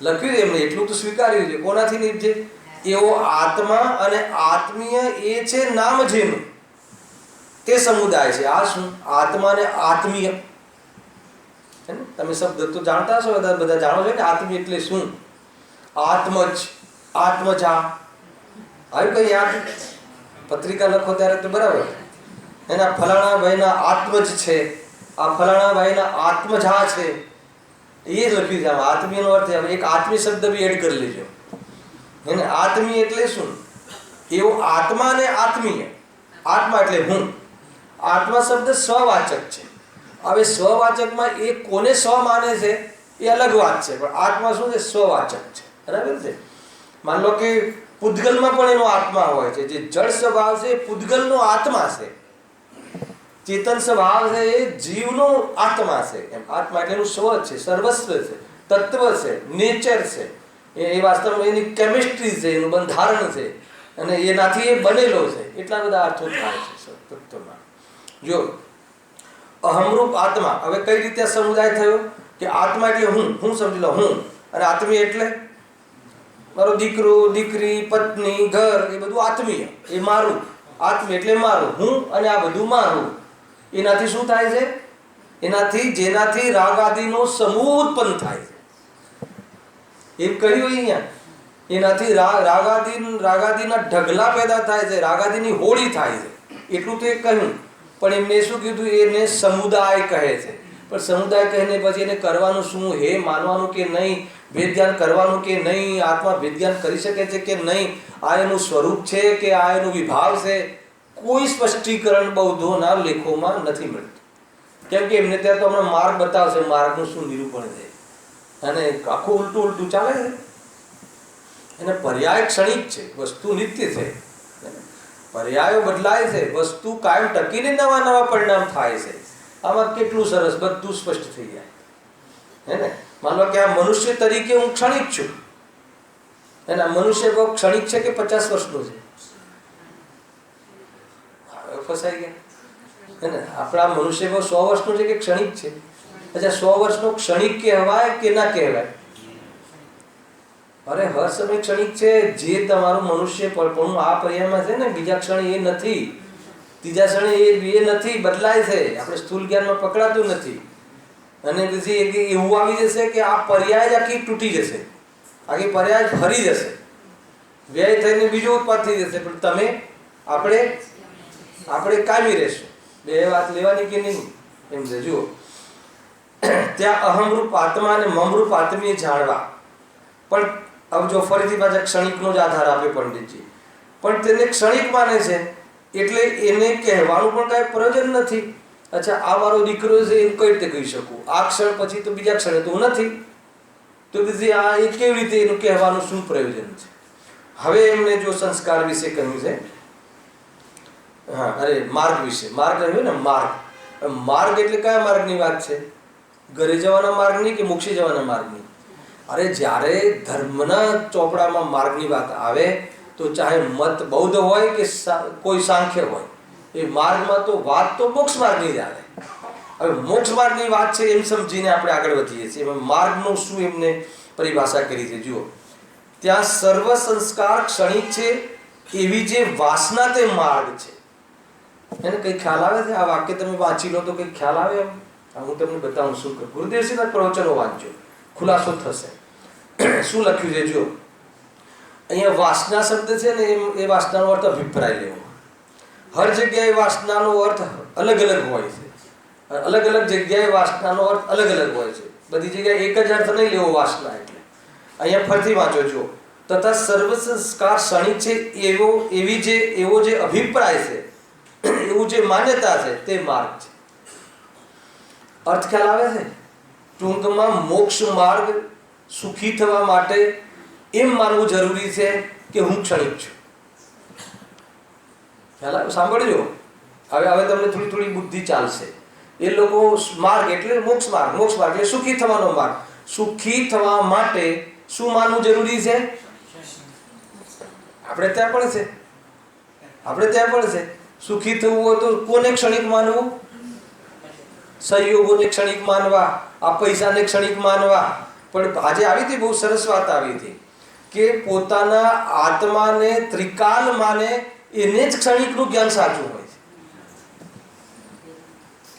લખ્યું એમને, એટલું તો સ્વીકાર્યું છે. કોનાથી નીપજે? એવો આત્મા અને આત્મીય એ છે નામ જેનું, તે સમુદાય છે. આ શું? આત્મા ને આત્મીય. તમે શબ્દ તો જાણતા હશો, બધા જાણો છો કે આત્મીય એટલે શું? આત્મજ, આત્મજા. આવી કઈ યાદ પત્રિકા લખો ત્યારે તો બરાબર. એના ફલાણા ભાઈના આત્મજ છે, આ ફલાણા ભાઈના આત્મજા છે, એ જ લખ્યું છે. આત્મીયનો અર્થ એક આત્મીય શબ્દ બી એડ કરી લેજો. એને આત્મીય એટલે શું? એવો આત્મા ને આત્મીય. આત્મા એટલે હું. આત્મા શબ્દ સ્વવાચક છે. હવે સ્વવાચકમાં એ કોને સ્વ માને છે એ અલગ વાત છે, પણ આત્મા શું છે? સ્વવાચક છે, બરાબર છે. માન લો કે પૂતગલમાં પણ એનો આત્મા હોય છે. જે જળ સ્વભાવ છે એ પૂતગલનો આત્મા છે. ચેતન સ્વભાવ છે એ જીવનો આત્મા છે. એમ આત્મા એટલે એનું સ્વ છે, સર્વસ્વ છે, તત્વ છે, નેચર છે. એ વાસ્તવમાં એની કેમિસ્ટ્રી છે, એનું બંધારણ છે, અને એનાથી એ બનેલો છે. એટલા બધા અર્થો થાય છે તત્વમાં. જો અહમરૂપ આત્મા. હવે કઈ રીતે સમુદાય થયો? કે આત્મા એટલે હું સમજી લો, હું. અને આત્મીય એટલે મારો દીકરો, દીકરી, પત્ની, ઘર, એ બધું આત્મીય. એ મારું. આત્મીય એટલે મારું, હું, અને આ બધું મારું. એનાથી શું થાય છે? એનાથી જેનાથી રાગ આદિનો સમૂહ ઉત્પન્ન થાય છે. એમ કહ્યું અહીંયા. એનાથી રાગાદિના ઢગલા પેદા થાય છે, રાગાદિની હોળી થાય છે. એટલું તો એ કહ્યું. પણ એમને શું કીધું? એને સમુદાય કહે છે. પણ સમુદાય કહીને પછી એને કરવાનું શું? હે માનવાનું કે નહીં? ભેદ જ્ઞાન કરવાનું કે નહીં? આત્મા ભેદ જ્ઞાન કરી શકે છે કે નહીં? આ એનું સ્વરૂપ છે કે આ એનો વિભાવ છે? કોઈ સ્પષ્ટીકરણ બૌદ્ધોના લેખોમાં નથી મળતું. કેમ કે એમને ત્યાં તો હમણાં માર્ગ બતાવશે, માર્ગનું શું નિરૂપણ છે, અને આખું ઉલટું ચાલે છે. એને પર્યાય ક્ષણિક છે, વસ્તુ નિત્ય છે. પર્યાયો બદલાય છે, વસ્તુ કાયમ ટકીને નવા પરિણામ થાય છે. આમાં કેટલું સરસ બધું સ્પષ્ટ થઈ જાય. હે ને? માનો કે આ મનુષ્ય તરીકે હું ક્ષણિક છું. અને આ મનુષ્ય બહુ ક્ષણિક છે કે 50 વર્ષનો છે? ફસાઈ ગયા. હે ને? આપણા મનુષ્ય બહુ 100 વર્ષનો છે કે ક્ષણિક છે? अच्छा 100 વર્ષનો ક્ષણિક કહેવાય કે ના કહેવાય? અરે હર સમય ક્ષણિક છે. જે તમારું મનુષ્ય પણ આ પર્યાયમાં છે ને, બીજા ક્ષણે એ નથી, ત્રીજા ક્ષણે એ નથી, બદલાય છે. આપણે સ્થૂલ જ્ઞાનમાં પકડાતું નથી. અને પછી એવું આવી જશે કે આ પર્યાય આખી તૂટી જશે, આખી પર્યાય ફરી જશે, વ્યય થઈને બીજો ઉત્પાદ થઈ જશે. પણ તમે આપણે કાયમી રહેશું. બે વાત લેવાની કે નહીં એમ છે. જુઓ, ત્યાં અહમરૂપ આત્મા અને મમરૂપ આત્મીય જાણવા. પણ હવે જો ફરીથી પાછા ક્ષણિકનો જ આધાર આપ્યો પંડિતજી. પણ તેને ક્ષણિક માને છે એટલે એને કહેવાનું પણ કાંઈ પ્રયોજન નથી. અચ્છા, આ મારો દીકરો છે એમ કઈ રીતે કહી શકું? આ ક્ષણ પછી તો બીજા ક્ષણે તો હું નથી. તો પછી આ એ કેવી રીતે એનું કહેવાનું શું પ્રયોજન છે? હવે એમને જો સંસ્કાર વિશે કહ્યું છે, હા, અરે માર્ગ વિશે. માર્ગ રહ્યો ને, માર્ગ એટલે કયા માર્ગની વાત છે? ઘરે જવાના માર્ગની કે મોક્ષે જવાના માર્ગની? અરે જ્યારે ધર્મના ચોપડામાં માર્ગની વાત આવે તો ચાહે મત બૌદ્ધ હોય કે કોઈ સાંખ્ય હોય, એ માર્ગમાં તો વાત તો મોક્ષ માર્ગની જ આવે. હવે મોક્ષ માર્ગની વાત છે એમ સમજીને આપણે આગળ વધીએ છીએ. માર્ગનું શું એમને પરિભાષા કરી છે જુઓ. ત્યાં સર્વ સંસ્કાર ક્ષણિક છે એવી જે વાસના તે માર્ગ છે. એને કંઈ ખ્યાલ આવે છે? આ વાક્ય તમે વાંચી લો તો કંઈ ખ્યાલ આવે એમ? હું તમને બતાવું શું કરું. ગુરુદેવસિંહના પ્રવચનો વાંચજો, ખુલાસો થશે. શું લખ્યું છે જુઓ. અહીંયા વાસના શબ્દ છે ને, એ વાસનાનો અર્થ અભિપ્રાય લેવો. હર જગ્યાએ વાસનાનો અર્થ અલગ અલગ હોય છે. અલગ અલગ જગ્યાએ વાસનાનો અર્થ અલગ અલગ હોય છે. બધી જગ્યાએ એક જ અર્થ નહીં લેવો વાસના એટલે. અહીંયા ફરીથી વાંચો છો. તથા સર્વ સંસ્કાર ક્ષણિક છે એવો જે અભિપ્રાય છે, એવું જે માન્યતા છે તે માર્ગ છે. અર્થ ખ્યાલ આવે છે? ટૂંકમાં મોક્ષ માર્ગ સુખી થવા માટે એમ માનવું જરૂરી છે કે હું ક્ષણિક છું. ખ્યાલ આવે? સાંભળજો. હવે તમને થોડી થોડી બુદ્ધિ ચાલશે. એ લોકો માર્ગ એટલે મોક્ષ માર્ગ એટલે સુખી થવાનો માર્ગ. સુખી થવા માટે શું માનવું જરૂરી છે? આપણે ત્યાં પણ છે. સુખી થવું હોય તો કોને ક્ષણિક માનવું? સહયોગોને ક્ષણિક માનવા, આ પૈસાને ક્ષણિક માનવા. પણ આજે આવી હતી બહુ સરસ વાત આવી હતી કે પોતાના આત્માને ત્રિકાલ માને એને જ ક્ષણિકનું જ્ઞાન સાચું હોય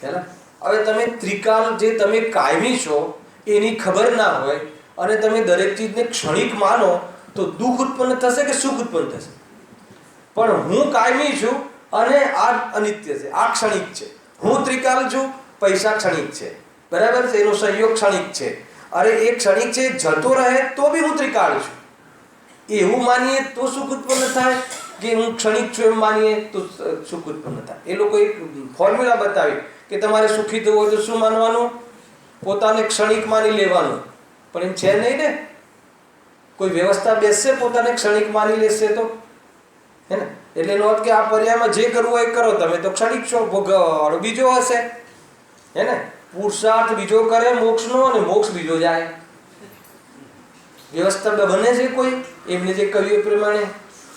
છે. હવે તમે ત્રિકાલ જે તમે કાયમી છો એની ખબર ના હોય અને તમે દરેક ચીજને ક્ષણિક માનો તો દુઃખ ઉત્પન્ન થશે કે સુખ ઉત્પન્ન થશે? પણ હું કાયમી છું અને આ અનિત્ય છે, આ ક્ષણિક છે. હું ત્રિકાલ છું, પૈસા ક્ષણિક છે, બરાબર છે, એનો સહયોગ ક્ષણિક છે. અરે એ ક્ષણિક છે, જતો રહે તો બી હું ત્રિકાળ છું. એવું માનીએ તો સુખ ઉત્પન્ન થાય કે હું ક્ષણિક છું એમ માનીએ તો સુખ ઉત્પન્ન થાય. એ લોકો એક ફોર્મ્યુલા બતાવી કે તમારે સુખી થવું હોય તો શું માનવાનું? પોતાને ક્ષણિક માની લેવાનું. પણ એમ છે નહીં ને. કોઈ વ્યવસ્થા બેસશે પોતાને ક્ષણિક માની લેશે તો, હે ને? એટલે એનો અર્થ કે આ પર્યાયમાં જે કરવું હોય કરો, તમે તો ક્ષણિક છો, ભોગવાળો બીજો હશે, હે ને? પુરુષાર્થ બીજો કરે મોક્ષનો અને મોક્ષ બીજો જાય. વ્યવસ્થા બને છે કોઈ એમને જે કહ્યું એ પ્રમાણે.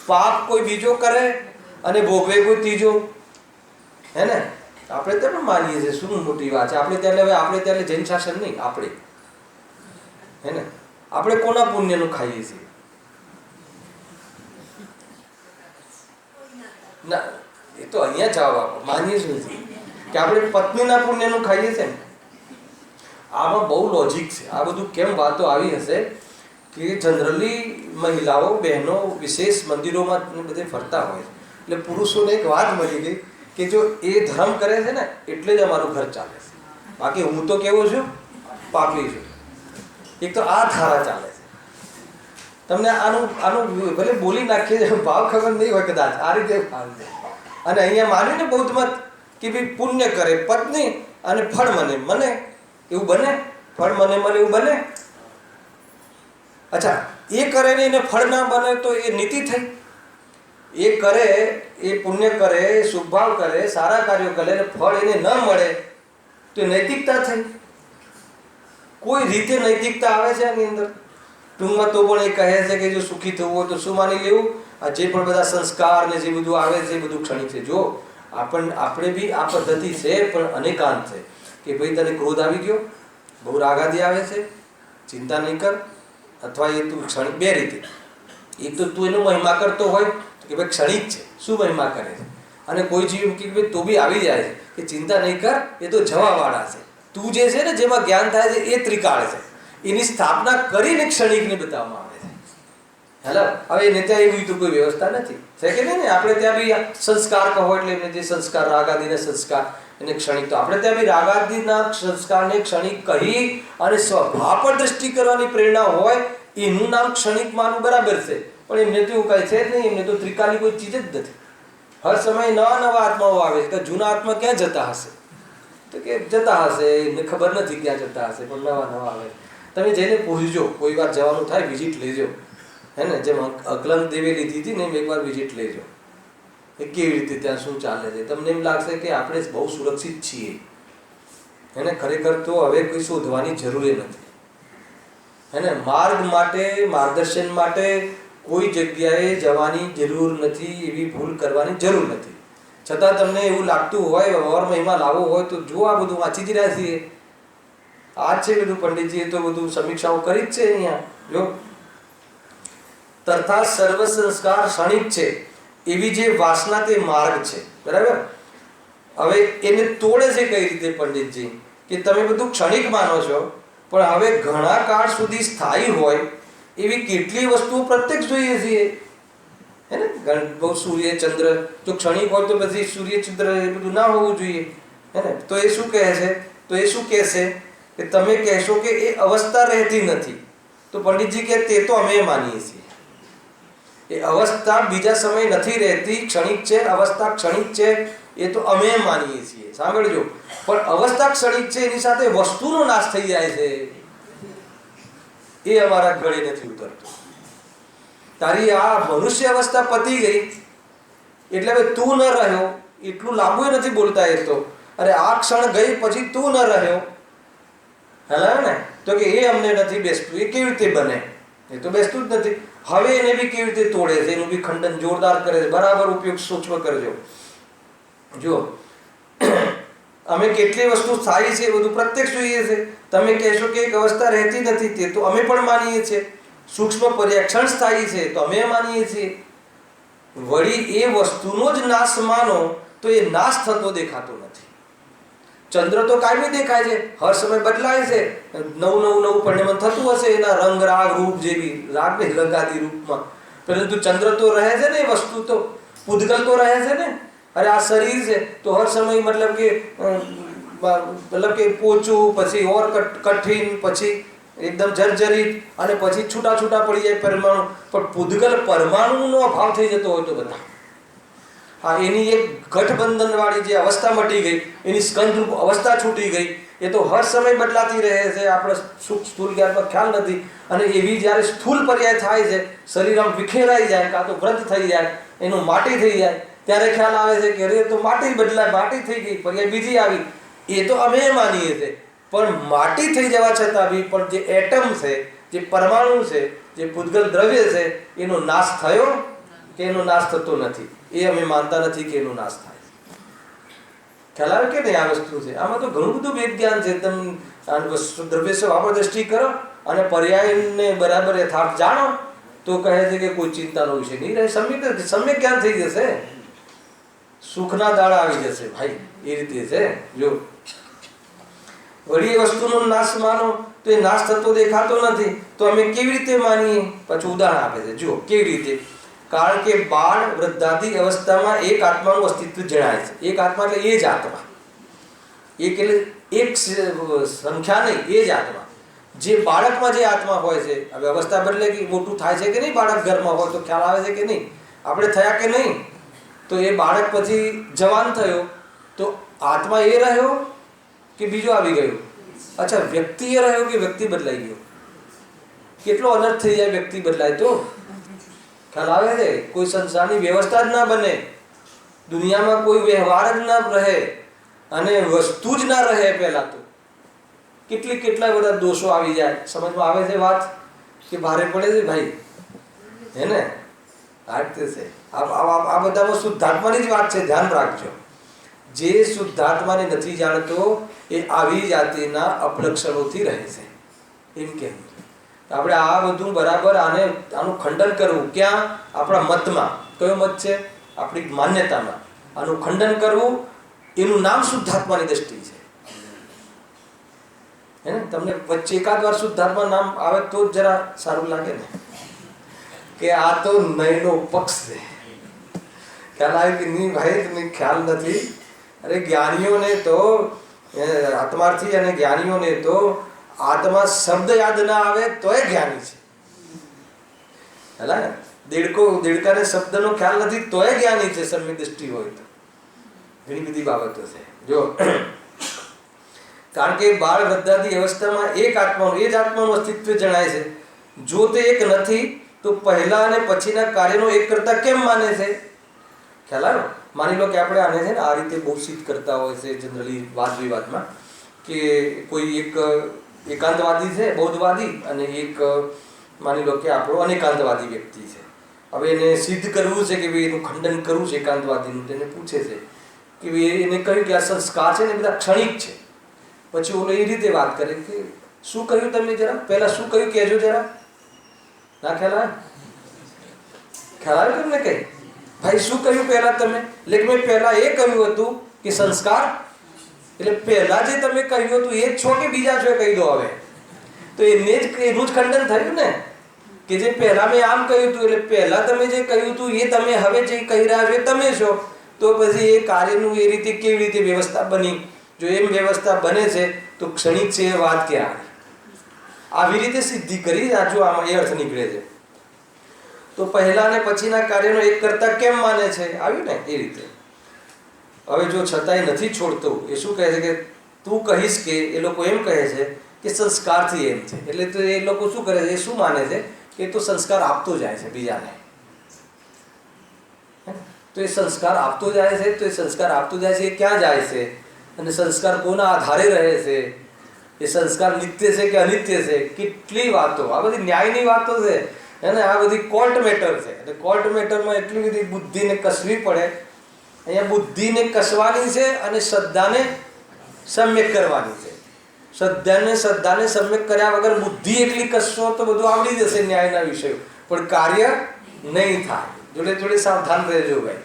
પાપ કોઈ બીજો કરે અને ભોગવે કોઈ ત્રીજો, હે ને? આપણે તો પણ માનીએ છીએ શું મોટી વાત છે. આપણે ત્યારે જૈન શાસન નહીં, આપણે, હે ને? આપણે કોના પુણ્યનું ખાઈએ છીએ? ના, એ તો અહીંયા જવાબ આપો. માનીએ શું કે આપણે પત્નીના પુણ્યનું ખાઈએ છીએ ને? આમાં બહુ લોજિક છે. આ બધું કેમ વાતો આવી હશે કે જનરલી મહિલાઓ, બહેનો વિશેષ મંદિરોમાં બધે ફરતા હોય એટલે પુરુષોને એક વાત મળી ગઈ કે જો એ ધર્મ કરે છે ને એટલે જ અમારું ઘર ચાલે છે. બાકી હું તો કેવો છું? પાપી છું. એક તો આ ધારા ચાલે છે. તમને આનું ભલે બોલી નાખીએ ભાવ ખબર નહીં હોય કદાચ, આ રીતે ભાવ છે. અને અહીંયા માન્યું ને બૌદ્ધ મત કે ભાઈ પુણ્ય કરે પત્ની અને ફળ મને એવું બને? ફળ મને મળે એવું બને? અચ્છા, એ કરે ને એને ફળ ના બને તો એ નીતિ થઈ? એ કરે, એ પુણ્ય કરે, શુભ ભાવ કરે, સારા કાર્યો કરે અને ફળ એને ન મળે તો એ નૈતિકતા થઈ? કોઈ રીતે નૈતિકતા આવે છે આની અંદર? ટૂંકમાં તો પણ એ કહે છે કે જો સુખી થવું હોય તો શું માની લેવું? આ જે પણ બધા સંસ્કાર ને જે બધું આવે છે એ બધું ક્ષણિક છે. જો આપણે બી આ પદ્ધતિ છે પણ અનેકાંત છે કે ભાઈ તને ક્રોધ આવી ગયો, બહુ રાગાદી આવે છે, ચિંતા નહીં કર, અથવા એ તું ક્ષણિક, બે રીતે. એક તો તું એનો મહિમા કરતો હોય કે ભાઈ ક્ષણિક છે, શું મહિમા કરે છે, અને કોઈ જીવ કે ભાઈ તો બી આવી જાય છે કે ચિંતા નહીં કર, એ તો જવાવાળા છે. તું જે છે ને જેમાં જ્ઞાન થાય છે એ ત્રિકાળ છે, એની સ્થાપના કરીને ક્ષણિકને બતાવવામાં આવે છે. હેલો, હવે એને ત્યાં એવી તો કોઈ વ્યવસ્થા નથી, છે કે નહીં ને? આપણે ત્યાં બી સંસ્કાર કહો એટલે એમને જે સંસ્કાર, રાગાદીના સંસ્કાર, એને ક્ષણિક. તો આપણે ત્યાં બી રાગાદીના સંસ્કારને ક્ષણિક કહી અને સ્વભાવ પર દ્રષ્ટિ કરવાની પ્રેરણા હોય એનું નામ ક્ષણિક માનવું બરાબર છે. પણ એમને તો એવું કહે છે જ નહીં, એમને તો ત્રિકાળની કોઈ ચીજ જ નથી. હર સમય નવા નવા આત્માઓ આવે છે. કે જૂના આત્મા ક્યાં જતા હશે? તો કે જતા હશે, એમને ખબર નથી ક્યાં જતા હશે, પણ નવા નવા આવે. તમે જઈને પૂછજો, કોઈ વાર જવાનું થાય વિઝિટ લેજો, હે ને? જેમ અકલંગ દેવે લીધી હતી ને એમ એકવાર વિઝિટ લેજો, એ કેવી રીતે ત્યાં શું ચાલે છે. તમને એમ લાગશે કે આપણે બહુ સુરક્ષિત છીએ, એને ખરેખર તો હવે કોઈ શોધવાની જરૂર નથી, હે ને? માર્ગ માટે, માર્ગદર્શન માટે કોઈ જગ્યાએ જવાની જરૂર નથી, એવી ભૂલ કરવાની જરૂર નથી. છતાં તમને એવું લાગતું હોય ઓર મહિમા લાવવો હોય તો જો આ બધું વાંચી જ રહ્યા છીએ. આ જ છે બધું, પંડિતજીએ તો બધું સમીક્ષાઓ કરી જ છે અહીંયા. જો તથા સર્વ સંસ્કાર ક્ષણિક છે એવી જે વાસના તે માર્ગ છે, બરાબર? હવે એને તોડે છે કઈ રીતે પંડિતજી? કે તમે બધું ક્ષણિક માનો છો, પણ હવે ઘણા કાળ સુધી સ્થાયી હોય એવી કેટલી વસ્તુઓ પ્રત્યક્ષ જોઈએ છીએ, હે ને? બહુ સૂર્ય ચંદ્ર જો ક્ષણિક હોય તો પછી સૂર્ય ચંદ્ર એ બધું ના હોવું જોઈએ, હે ને? તો એ શું કહે છે? તો એ શું કહેશે કે તમે કહેશો કે એ અવસ્થા રહેતી નથી. તો પંડિતજી કે તે તો અમે માનીએ છીએ. એ અવસ્થા બીજા સમય નથી રહેતી, ક્ષણિક છે, અવસ્થા ક્ષણિક છે, એ તો અમે માનીએ છીએ. સાંભળજો, પણ અવસ્થા ક્ષણિક છે, એની સાથે વસ્તુનો નાશ થઈ જાય છે, એ અમારા ગળે નથી ઉતરતો. તારી આ મનુષ્ય અવસ્થા પતી ગઈ એટલે હવે તું ન રહ્યો, એટલું લાંબુ નથી બોલતા એ તો. અરે આ ક્ષણ ગઈ પછી તું ન રહ્યો, હેલા ને? તો કે એ અમને નથી બેસતું. એ કેવી રીતે બને? એ તો બેસતું જ નથી. હવે એને બી કેવી રીતે તોડે છે, એનું બી ખંડન જોરદાર કરે છે. બરાબર ઉપયોગ સૂક્ષ્મ કરજો. જો અમે કેટલી વસ્તુ સ્થાયી છે બધું પ્રત્યક્ષ જોઈએ છે. તમે કહેશો કે એક અવસ્થા રહેતી નથી, તે તો અમે પણ માનીએ છીએ. સૂક્ષ્મ પર્યાક્ષણ સ્થાયી છે તો અમે માનીએ છીએ. વળી એ વસ્તુનો જ નાશ માનો તો એ નાશ થતો દેખાતો નથી. ચંદ્ર તો કાયમી દેખાય છે, હર સમય બદલાય છે, નવું પરિણમન થતું હશે એના રંગ રાગ રૂપ જેવી, રાગ ને રંગાદી રૂપમાં, પરંતુ ચંદ્ર તો રહે છે ને, એ વસ્તુ તો પૂદગલ તો રહે છે ને. અરે આ શરીર છે તો હર સમય મતલબ કે પોચું, પછી ઓર કઠિન, પછી એકદમ જર્જરિત, અને પછી છૂટા છૂટા પડી જાય પરમાણુ. પણ પૂદગલ પરમાણુનો અભાવ થઈ જતો હોય તો બધા, હા, એની એક ગઠબંધન વાળી જે અવસ્થા મટી ગઈ, એની સ્કંદરૂપ અવસ્થા છૂટી ગઈ, એ તો હર સમય બદલાતી રહે છે. આપણે સૂક્ષ્મ સ્થૂળ જ્ઞાનમાં ખ્યાલ નથી. અને એવી જ્યારે સ્થૂળ પર્યાય થાય છે, શરીર આમ વિખેરાઈ જાય, કાં તો વૃદ્ધ થઈ જાય, એનું માટી થઈ જાય, ત્યારે ખ્યાલ આવે છે કે અરે તો માટી બદલાય, માટી થઈ ગઈ, પર્યાય બીજી આવી. એ તો અમે માનીએ છીએ. પણ માટી થઈ જવા છતાં બી પણ જે એટમ છે, જે પરમાણુ છે, જે પૂદગલ દ્રવ્ય છે, એનો નાશ થયો કે એનો નાશ થતો નથી, એ અમે માનતા નથી કે એનો નાશ થાય. ખ્યાલ આવે કે નહીં? આ વસ્તુ છે. આમાં તો ઘણું બધું વિજ્ઞાન છે. તમે દ્રવ્ય સ્વભાવ દ્રષ્ટિ કરો અને પર્યાયને બરાબર યથાર્થ જાણો તો કહે છે કે કોઈ ચિંતાનો વિષય નહીં રહે. સમ્યક જ્ઞાન થઈ જશે, સુખના દાડા આવી જશે ભાઈ. એ રીતે છે. જો વળી એ વસ્તુનો નાશ માનો તો એ નાશ થતો દેખાતો નથી, તો અમે કેવી રીતે માનીએ? પછી ઉદાહરણ આપે છે. જુઓ કેવી રીતે. કારણ કે બાળ વૃદ્ધાદિ અવસ્થામાં એક આત્માનું અસ્તિત્વ જણાય છે. એક આત્મા એટલે એ જ આત્મા, એક એટલે એક સંખ્યા નહીં, એ જ આત્મા. જે બાળકમાં જે આત્મા હોય છે, હવે અવસ્થા બદલે કે મોટું થાય છે કે નહીં, બાળક ઘરમાં હોય તો ખ્યાલ આવે છે કે નહીં, આપણે થયા કે નહીં. તો એ બાળક પછી જવાન થયો તો આત્મા એ રહ્યો કે બીજો આવી ગયો? અચ્છા, વ્યક્તિ એ રહ્યો કે વ્યક્તિ બદલાઈ ગયો? કેટલો અનર્થ થઈ જાય વ્યક્તિ બદલાય તો. ખ્યાલ આવે છે? કોઈ સંસારની વ્યવસ્થા જ ના બને, દુનિયામાં કોઈ વ્યવહાર જ ના રહે, અને વસ્તુ જ ના રહે. પહેલા તો કેટલા બધા દોષો આવી જાય. સમજમાં આવે છે વાત કે ભારે પડે છે ભાઈ, હે ને? આ બધામાં શુદ્ધાત્માની જ વાત છે, ધ્યાન રાખજો. જે શુદ્ધાત્માને નથી જાણતો એ આવી જાતિના અપલક્ષણોથી રહે છે, એમ કહેવું. આપણે આ બધું બરાબર આનું ખંડન કરવું. ક્યાં? આપણા મતમાં. કયો મત છે? આપણી માન્યતામાં. આનું ખંડન કરવું, એનું નામ શુદ્ધાત્માની દ્રષ્ટિ છે. હે ને? તમને વચ્ચે એકાદ વાર શુદ્ધાત્મા નામ આવે તો જ જરા સારું લાગે ને, કે આ તો નયનો પક્ષ છે. ખ્યાલ આવે કે નહીં ભાઈ? તમને ખ્યાલ નથી. અરે જ્ઞાનીઓને તો આત્માર્થી અને જ્ઞાનીઓને તો આત્મા શબ્દ યાદ ના આવે તોય જ્ઞાની છે. હેલા ને? દેડકાને શબ્દનો ખ્યાલ નથી તોય જ્ઞાની છે, સમ્યક દ્રષ્ટિ હોય તો. ઘણી બધી બાબતો છે. જો કારણ કે બાળ વૃદ્ધાદી અવસ્થામાં એક આત્માનું, એ જ આત્માનું અસ્તિત્વ જણાય છે. જો તે એક નથી તો પહેલા અને પછીના કાર્યનો એક કરતા કેમ માને છે? ખ્યાલ આવ્યો? માની લો કે આપણે આને છે ને આ રીતે બહુ સિદ્ધ કરતા હોય છે જનરલી વાદ વિવાદમાં, કે કોઈ એક એકાંતવાદી છે, બૌદ્ધવાદી, અને એક માની લો કે આપણો અનેકાંતવાદી વ્યક્તિ છે. હવે એને સિદ્ધ કરવું છે કે ભાઈ એનું ખંડન કરવું છે એકાંતવાદીનું. તેને પૂછે છે કે ભાઈ એને કહ્યું કે આ સંસ્કાર છે ને બધા ક્ષણિક છે. પછી ઓલો એ રીતે વાત કરે કે શું કહ્યું તમે? જરા પહેલા શું કહ્યું કહેજો જરા. ના ખ્યાલ આવે? ખ્યાલ આવે તમને? કઈ ભાઈ શું કહ્યું પહેલા તમે? એટલે મેં પહેલા એ કહ્યું હતું કે સંસ્કાર, એટલે પહેલા જે તમે કહ્યું હતું એ જ છો કે બીજા છો? કહી દો હવે. તો એનું જ ખંડન થયું ને, કે જે પહેલા મેં આમ કહ્યું હતું, એટલે પહેલા તમે જે કહ્યું હતું એ તમે હવે જે કહી રહ્યા છો એ તમે છો. તો પછી એ કાર્યનું એ રીતે કેવી રીતે વ્યવસ્થા બની? જો એમ વ્યવસ્થા બને છે તો ક્ષણિક છે એ વાત ક્યાં? આવી રીતે સિદ્ધિ કરી. આ જો આમાં એ અર્થ નીકળે છે. તો પહેલા અને પછીના કાર્યનો એક કરતા કેમ માને છે? આવ્યું ને એ રીતે. હવે જો છતાંય નથી છોડતો, એ શું કહે છે કે તું કહીશ કે, એ લોકો એમ કહે છે કે સંસ્કારથી એમ છે. એટલે તો એ લોકો શું કરે છે? એ શું માને છે કે તો સંસ્કાર આપતો જાય છે બીજાને. તો એ સંસ્કાર આપતો જાય છે, તો એ સંસ્કાર આપતો જાય છે, એ ક્યાં જાય છે? અને સંસ્કાર કોના આધારે રહે છે? એ સંસ્કાર નિત્ય છે કે અનિત્ય છે? કેટલી વાતો! આ બધી ન્યાયની વાતો છે. અને આ બધી કોર્ટ મેટર છે. એટલે કોર્ટ મેટરમાં એટલી બધી બુદ્ધિને કસવી પડે. અહીંયા બુદ્ધિને કસવાની છે અને શ્રદ્ધાને સમ્યક કરવાની છે. શ્રદ્ધાને સમ્યક કર્યા વગર બુદ્ધિ એકલી કસશો તો બધું આવડી જશે ન્યાયના વિષયો, પણ કાર્ય નહીં થાય. જોડે જોડે સાવધાન રહેજો ભાઈ.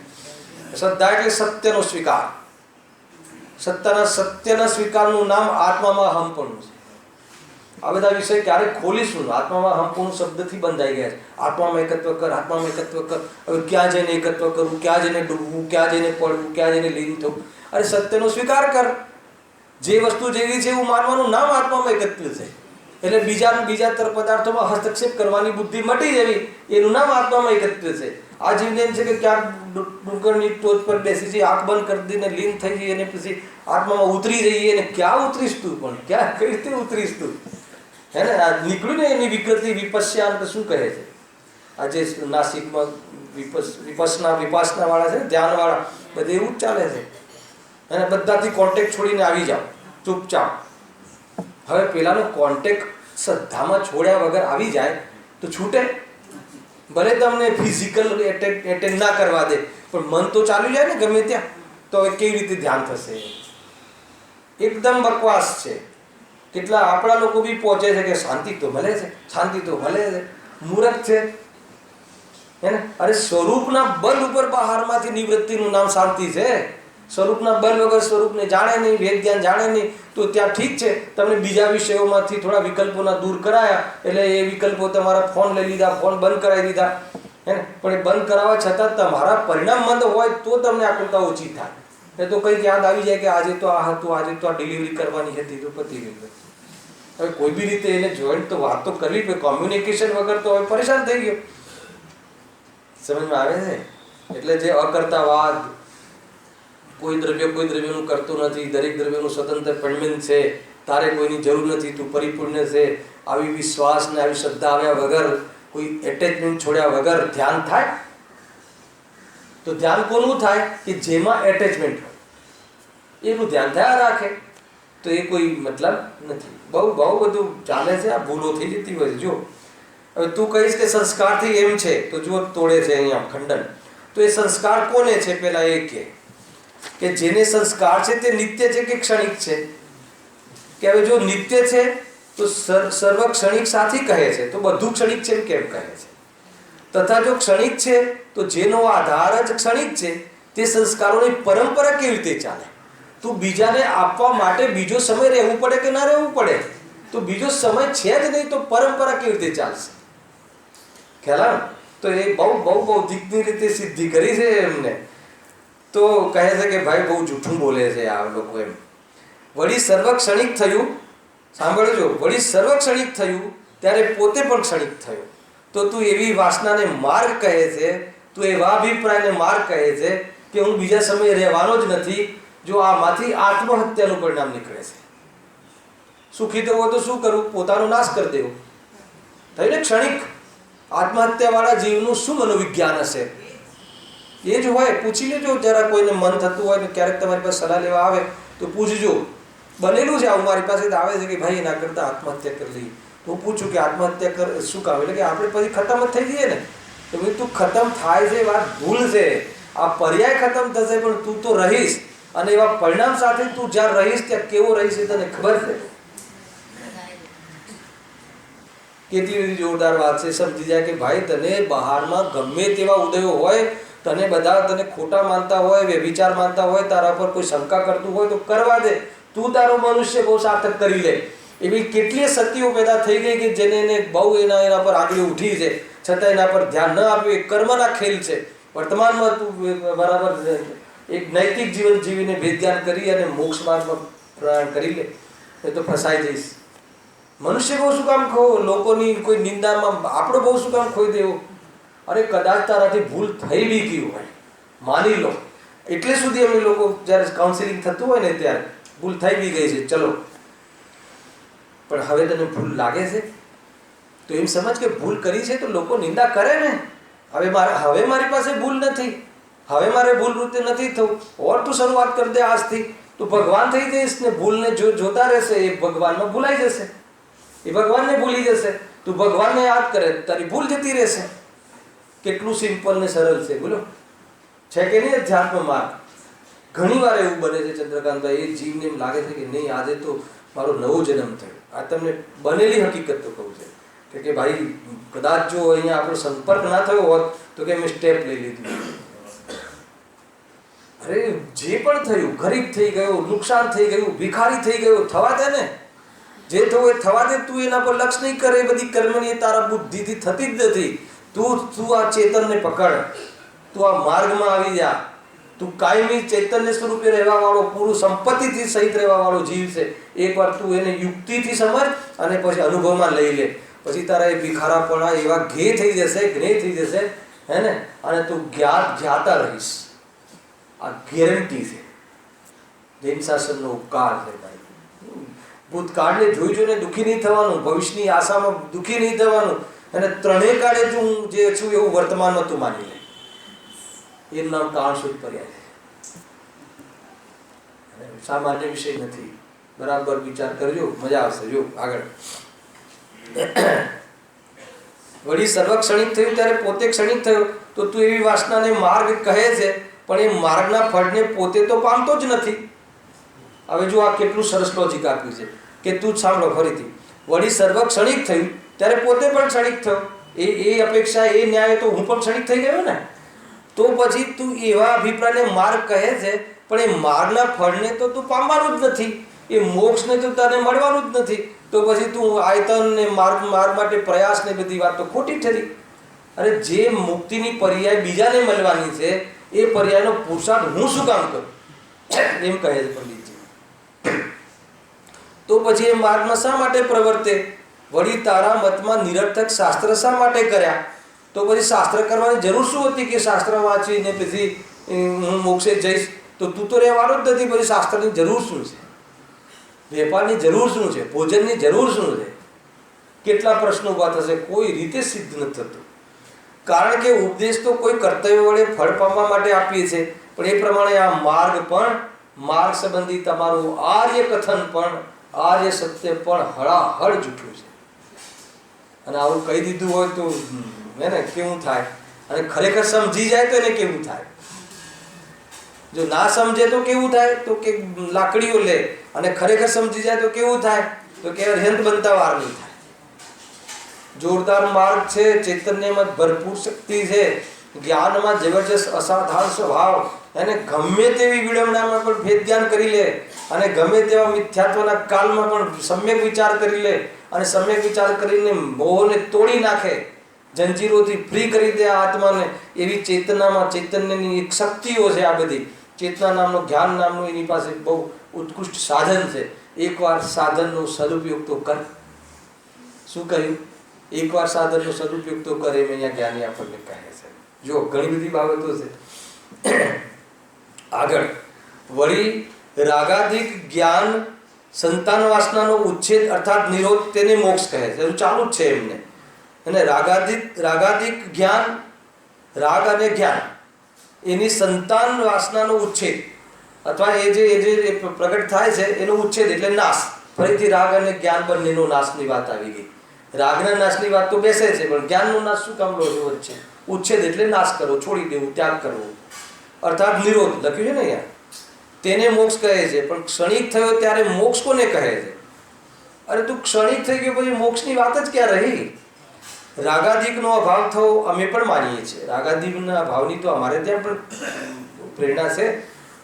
શ્રદ્ધા એટલે સત્યનો સ્વીકાર. સત્યના સ્વીકારનું નામ આત્મામાં હમપણું છે. આ બધા વિષય ક્યારે ખોલીશું? આત્મામાં હમપણું શબ્દથી બંધાઈ ગયા છે. આત્મામાં એકત્વ કર, આત્મામાં એકત્વ કર. હવે ક્યાં જઈને એકત્વ કરવું, ક્યાં જઈને ડૂબવું, ક્યાં જઈને પડવું, ક્યાં જઈને લીન થવું? અરે સત્યનો સ્વીકાર કર. જે વસ્તુ જેવી છે એવું માનવાનું નામ આત્મામાં એકત્વ છે. એટલે બીજા પદાર્થોમાં હસ્તક્ષેપ કરવાની બુદ્ધિ મટી જવી, એનું નામ આત્મામાં એકત્વ છે. આ જીવને એમ છે કે ક્યાંક ડુંગરની ટોચ પર બેસી જઈએ, આંખ બંધ કરી દઈને લીન થઈ જઈએ અને પછી આત્મામાં ઉતરી જઈએ. અને ક્યાં ઉતરીશ તું? પણ ક્યાં કઈ રીતે ઉતરીશ તું? હે ને? આ નીકળ્યું ને એની વિકૃતિ વિપસ્યા શું કહે છે? આજે નાસિકમાં વિપાસના વાળા છે ને, ધ્યાન વાળા, બધે એવું જ ચાલે છે. અને બધાથી કોન્ટેક્ટ છોડીને આવી જાઓ ચૂપચાપ. હવે પેલાનો કોન્ટેક્ટ શ્રદ્ધામાં છોડ્યા વગર આવી જાય તો છૂટે? ભલે તમને ફિઝિકલ એટેન્ડ ના કરવા દે, પણ મન તો ચાલ્યું જાય ને ગમે ત્યાં. તો હવે કેવી રીતે ધ્યાન થશે? એકદમ બકવાસ છે. કેટલા આપણા લોકો બી પહોંચે છે કે શાંતિ તો મળે છે, શાંતિ તો મળે છે. મૂર્ખ છે. હે ને? અરે સ્વરૂપના બલ ઉપર બહારમાંથી નિવૃત્તિનું નામ શાંતિ છે. સ્વરૂપના બલ વગર સ્વરૂપને જાણે નહીં, વેદ જ્ઞાન જાણે નહીં, તો ત્યાં ઠીક છે તમને બીજા વિષયોમાંથી થોડા વિકલ્પોના દૂર કરાયા, એટલે એ વિકલ્પો તમારા ફોન લઈ લીધા, ફોન બંધ કરાવી દીધા. હે ને? પણ એ બંધ કરાવવા છતાં તમારા પરિણામમંદ હોય તો તમને આકૃતા ઓછી થાય. એ તો કંઈક યાદ આવી જાય કે આજે તો આ હતું, આજે તો આ ડિલિવરી કરવાની હતી, તો પતી ગયું. હવે કોઈ બી રીતે એને જોઈન્ટ તો વાત તો કરવી પડે. કોમ્યુનિકેશન વગર તો હવે પરેશાન થઈ ગયો. સમજમાં આવે છે? એટલે જે અકર્તાવાદ, કોઈ દ્રવ્યનું કરતું નથી, દરેક દ્રવ્યનું સ્વતંત્ર પરિણમ છે, તારે કોઈની જરૂર નથી, તું પરિપૂર્ણ છે, આવી વિશ્વાસ ને આવી શ્રદ્ધા આવ્યા વગર, કોઈ એટેચમેન્ટ છોડ્યા વગર ધ્યાન થાય? તો ધ્યાન કોનું થાય? કે જેમાં એટેચમેન્ટ હોય એનું ધ્યાન થયા રાખે. તો એ કોઈ મતલબ નથી. બહુ બધું ચાલે છે. આ ભૂલો થઈ જતી હોય છે. જો હવે તું કહીશ કે સંસ્કારથી એમ છે, તો જો તોડે છે અહીંયા ખંડન. તો એ સંસ્કાર કોને છે? પેલા એ કે કે જેને સંસ્કાર છે તે નિત્ય છે કે ક્ષણિક છે? કે હવે જો નિત્ય છે તો સર્વ ક્ષણિક સાથી કહે છે, તો બધું ક્ષણિક છે કેમ કહે છે? તથા જો ક્ષણિક છે તો જેનો આધાર જ ક્ષણિક છે તે સંસ્કારોની પરંપરા કેવી રીતે ચાલે? તું બીજાને આપવા માટે બીજો સમય રહેવું પડે કે ના રહેવું પડે? તો બીજો સમય છે જ નહીં તો પરંપરા કેવી રીતે ચાલશે? ખ્યાલ? તો એ બહુ બૌદ્ધિકની રીતે સિદ્ધિ કરી છે એમને. તો કહે છે કે ભાઈ બહુ જૂઠું બોલે છે આ લોકો એમ. વળી સર્વક્ષણિક થયું, સાંભળજો, વળી સર્વક્ષણિક થયું ત્યારે પોતે પણ ક્ષણિક થયો. તો તું એવી વાસનાને માર્ગ કહે છે, તું એવા અભિપ્રાયને માર્ગ કહે છે કે હું બીજા સમયે રહેવાનો જ નથી. જો આમાંથી આત્મહત્યાનું પરિણામ નીકળે છે. સુખી થવું હોય તો શું કરવું? પોતાનો નાશ કરી દેવો. થયું ને ક્ષણિક. આત્મહત્યાવાળા જીવનું શું મનોવિજ્ઞાન હશે? એ જ હોય. પૂછી લેજો જરા, કોઈને મન થતું હોય તો ક્યારેક તમારી પાસે સલાહ લેવા આવે તો પૂછજો. બનેલું છે આવું, મારી પાસે આવે છે કે ભાઈ એના કરતાં આત્મહત્યા કરી લઈએ. તો હું પૂછું કે આત્મહત્યા કર શું કામ? એટલે કે આપણે પછી ખતમ જ થઈ જઈએ ને. તો ભાઈ તું ખતમ થાય છે વાત ભૂલ છે. આ પર્યાય ખતમ થશે પણ તું તો રહીશ, અને એવા પરિણામ સાથે તું જ્યાં રહીશ ત્યાં કેવો રહીશ એ તને ખબર છે. કેટલી બધી જોરદાર વાત છે. સમજી જાય કે ભાઈ તને બહારમાં ગમે તેવા ઉદયો હોય, તને બધા તને ખોટા માનતા હોય, વ્યભિચાર માનતા હોય, તારા પર કોઈ શંકા કરતું હોય તો કરવા દે. તું તારો મનુષ્ય બહુ સાર્થક કરી લે. એવી કેટલીય સતીઓ પેદા થઈ ગઈ કે જેને બહુ એના પર આગળ ઉઠી છે, છતાં એના પર ધ્યાન ન આપ્યું. એ કર્મના ખેલ છે. વર્તમાનમાં તું બરાબર એક નૈતિક જીવન જીવીને ભેદધ્યાન કરી અને મોક્ષ માર્ગમાં પ્રયાણ કરી લે, એ તો ફસાઈ જઈશ. મનુષ્ય બહુ શું કામ ખો? લોકોની કોઈ નિંદામાં આપણો બહુ શું કામ ખોઈ દેવો? અરે કદાચ તારાથી ભૂલ થઈ બી ગયું હોય, માની લો. એટલે સુધી અમે લોકો જ્યારે કાઉન્સિલિંગ થતું હોય ને ત્યારે ભૂલ થઈ બી ગઈ છે, ચલો, પણ હવે તને ભૂલ લાગે છે તો એમ સમજ કે ભૂલ કરી છે તો લોકો નિંદા કરે ને. હવે મારી પાસે ભૂલ નથી, હવે મારે ભૂલ રીતે નથી થવું. ઓર તું શરૂઆત કરી દે આજથી, તું ભગવાન થઈ જઈશ ને. ભૂલને જોતા રહેશે એ ભગવાનમાં ભૂલાઈ જશે, એ ભગવાનને ભૂલી જશે. તું ભગવાનને યાદ કરે તારી ભૂલ જતી રહેશે. કેટલું સિમ્પલ ને સરળ છે, બોલો. છે કે નહીં અધ્યાત્મ માર્ગ? ઘણી વાર એવું બને છે ચંદ્રકાંતભાઈ, એ જીવને એમ લાગે છે કે નહીં આજે તો મારો નવો જન્મ થયો. આ તમને બનેલી હકીકત તો કહું છે કે ભાઈ કદાચ જો અહીંયા આપણો સંપર્ક ના થયો હોત તો કે મેં સ્ટેપ લઈ લીધું. અરે જે પણ થયું, ગરીબ થઈ ગયો, નુકસાન થઈ ગયું, ભિખારી થઈ ગયો, થવા દે ને. જે થયું એ થવા દે. તું એના પર લક્ષ નહીં કરે. બધી કર્મની તારા બુદ્ધિથી થતી જ નથી. તું આ ચેતનને પકડ, તું આ માર્ગમાં આવી જા. તું કાયમી ચૈતન્ય સ્વરૂપે રહેવા વાળો, પૂરું સંપત્તિથી સહિત રહેવા વાળો જીવ છે. એકવાર તું એને યુક્તિથી સમજ અને પછી અનુભવમાં લઈ લે. પછી તારા એ ભિખારાપણા એવા જ્ઞેય થઈ જશે, જ્ઞેય થઈ જશે, હે ને. અને તું જ્ઞાતા રહીશ. આ ગેરંટી છે. જૈન શાસનનો ઉપકાર છે ભાઈ. ભૂતકાળને જોઈ જોઈને દુઃખી નહીં થવાનું, ભવિષ્યની આશામાં દુઃખી નહીં થવાનું, અને ત્રણેય કાળે જો હું જે છું એવું વર્તમાનમાં તું માની લે. એનું નામ કાળશુદ્ધ પર્યાય છે. સામાન્ય વિષય નથી. બરાબર વિચાર કરજો, મજા આવશે. જો આગળ. વળી સર્વ ક્ષણિક થયું ત્યારે પોતે ક્ષણિક થયો. તો તું એવી વાસનાને માર્ગ કહે છે, પણ એ માર્ગના ફળને પોતે તો પામતો જ નથી. હવે જો આ કેટલું સરસ લોજિક આપ્યું છે કે તું સાંભળો ફરીથી. વળી સર્વ ક્ષણિક થયું ત્યારે પોતે પણ ક્ષણિક થયો. એ અપેક્ષા, એ ન્યાય તો હું પણ ક્ષણિક થઈ ગયો ને. તો પછી તું એવા અભિપ્રાયને માર્ગ કહે છે, પણ એ માર્ગના ફળને તો તું પામવાનું જ નથી. એ મોક્ષને તો તને મળવાનું જ નથી. તો પછી તું આયતન ને માર્ગ માટે પ્રયાસ ને બધી વાત તો ખોટી ઠરી. અને જે મુક્તિની પર્યાય બીજાને મળવાની છે એ પર્યાયનો પુરુષાર્થ હું શું કામ કરું એમ કહે છે પંડિતજી. તો પછી એ માર્ગમાં શા માટે પ્રવર્તે? વળી તારા મતમાં નિરર્થક શાસ્ત્ર શા માટે કર્યા? તો પછી શાસ્ત્ર કરવાની જરૂર શું હતી કે શાસ્ત્ર વાંચીને પછી હું મોક્ષે જઈશ? તો તું તો રહેવાનો જ નથી. પછી શાસ્ત્રની જરૂર શું છે? વેપારની જરૂર શું છે? ભોજનની જરૂર શું છે? કેટલા પ્રશ્નો ઊભા થશે, કોઈ રીતે સિદ્ધ નથી થતું. કારણ કે ઉપદેશ તો કોઈ કર્તવ્ય વડે ફળ પામવા માટે આપીએ છીએ, પણ એ પ્રમાણે આ માર્ગ પણ, માર્ગ સંબંધી તમારું આર્ય કથન પણ, આર્ય સત્ય પણ હળાહળ જૂઠું છે. અને આવું કહી દીધું હોય તો હે ને કેવું થાય? અને ખરેખર સમજી જાય તો એને કેવું થાય? જો ના સમજે તો કેવું થાય? તો કે લાકડીઓ લે, અને ખરેખર સમજી જાય તો કેવું થાય? તો કે અર્હંત બનતા વાર નહીં થાય. જોરદાર માર્ગ છે, ચૈતન્યમાં ભરપૂર શક્તિ છે, જ્ઞાનમાં જબરજસ્ત અસાધારણ સ્વભાવ, અને ગમે તેવી વિડંબણામાં પણ ભેદ જ્ઞાન કરી લે, અને ગમે તેવા મિથ્યાત્વના કાલમાં પણ સમ્યક વિચાર કરી લે, અને સમ્યક વિચાર કરીને મોહને તોડી નાખે, જંજીરોથી ફ્રી કરી દે આત્માને. એવી ચેતનામાં ચૈતન્યની એક શક્તિઓ છે. આ બધી ચેતના નામનો, જ્ઞાન નામનું એની પાસે બહુ ઉત્કૃષ્ટ સાધન છે. એકવાર સાધનનો સદુપયોગ તો કર. શું કહ્યું? એકવાર સાધનનો સદુપયોગ તો કરે, એમ અહીંયા જ્ઞાની આપણને કહે છે. જો ઘણી બધી બાબતો છે. આગળ વળી રાગાધિક જ્ઞાન સંતાન વાસનાનો ઉચ્છેદ અર્થાત નિરોધ, તેને મોક્ષ કહે છે. ચાલુ જ છે એમને. અને રાગાધિક જ્ઞાન, રાગ અને જ્ઞાન, એની સંતાન વાસનાનો ઉચ્છેદ અથવા એ જે પ્રગટ થાય છે એનો ઉચ્છેદ એટલે નાશ. ફરીથી રાગ અને જ્ઞાન બંનેનો નાશની વાત આવી ગઈ. રાગના નાશની વાત તો બેસે છે, પણ જ્ઞાનનો નાશ શું કામ લો છો વચ્ચે? ઉચ્છેદ એટલે નાશ કરવો, છોડી દેવું, ત્યાગ કરવો, અર્થાત નિરોધ લખ્યું છે ને અહીંયા. તેને મોક્ષ કહે છે. પણ ક્ષણિક થયો ત્યારે મોક્ષ કોને કહે છે? અરે તું ક્ષણિક થઈ ગયો પછી મોક્ષની વાત જ ક્યાં રહી? રાગાધિકનો અભાવ થવો અમે પણ માનીએ છીએ. રાગાધિકના અભાવની તો અમારે ત્યાં પણ પ્રેરણા છે.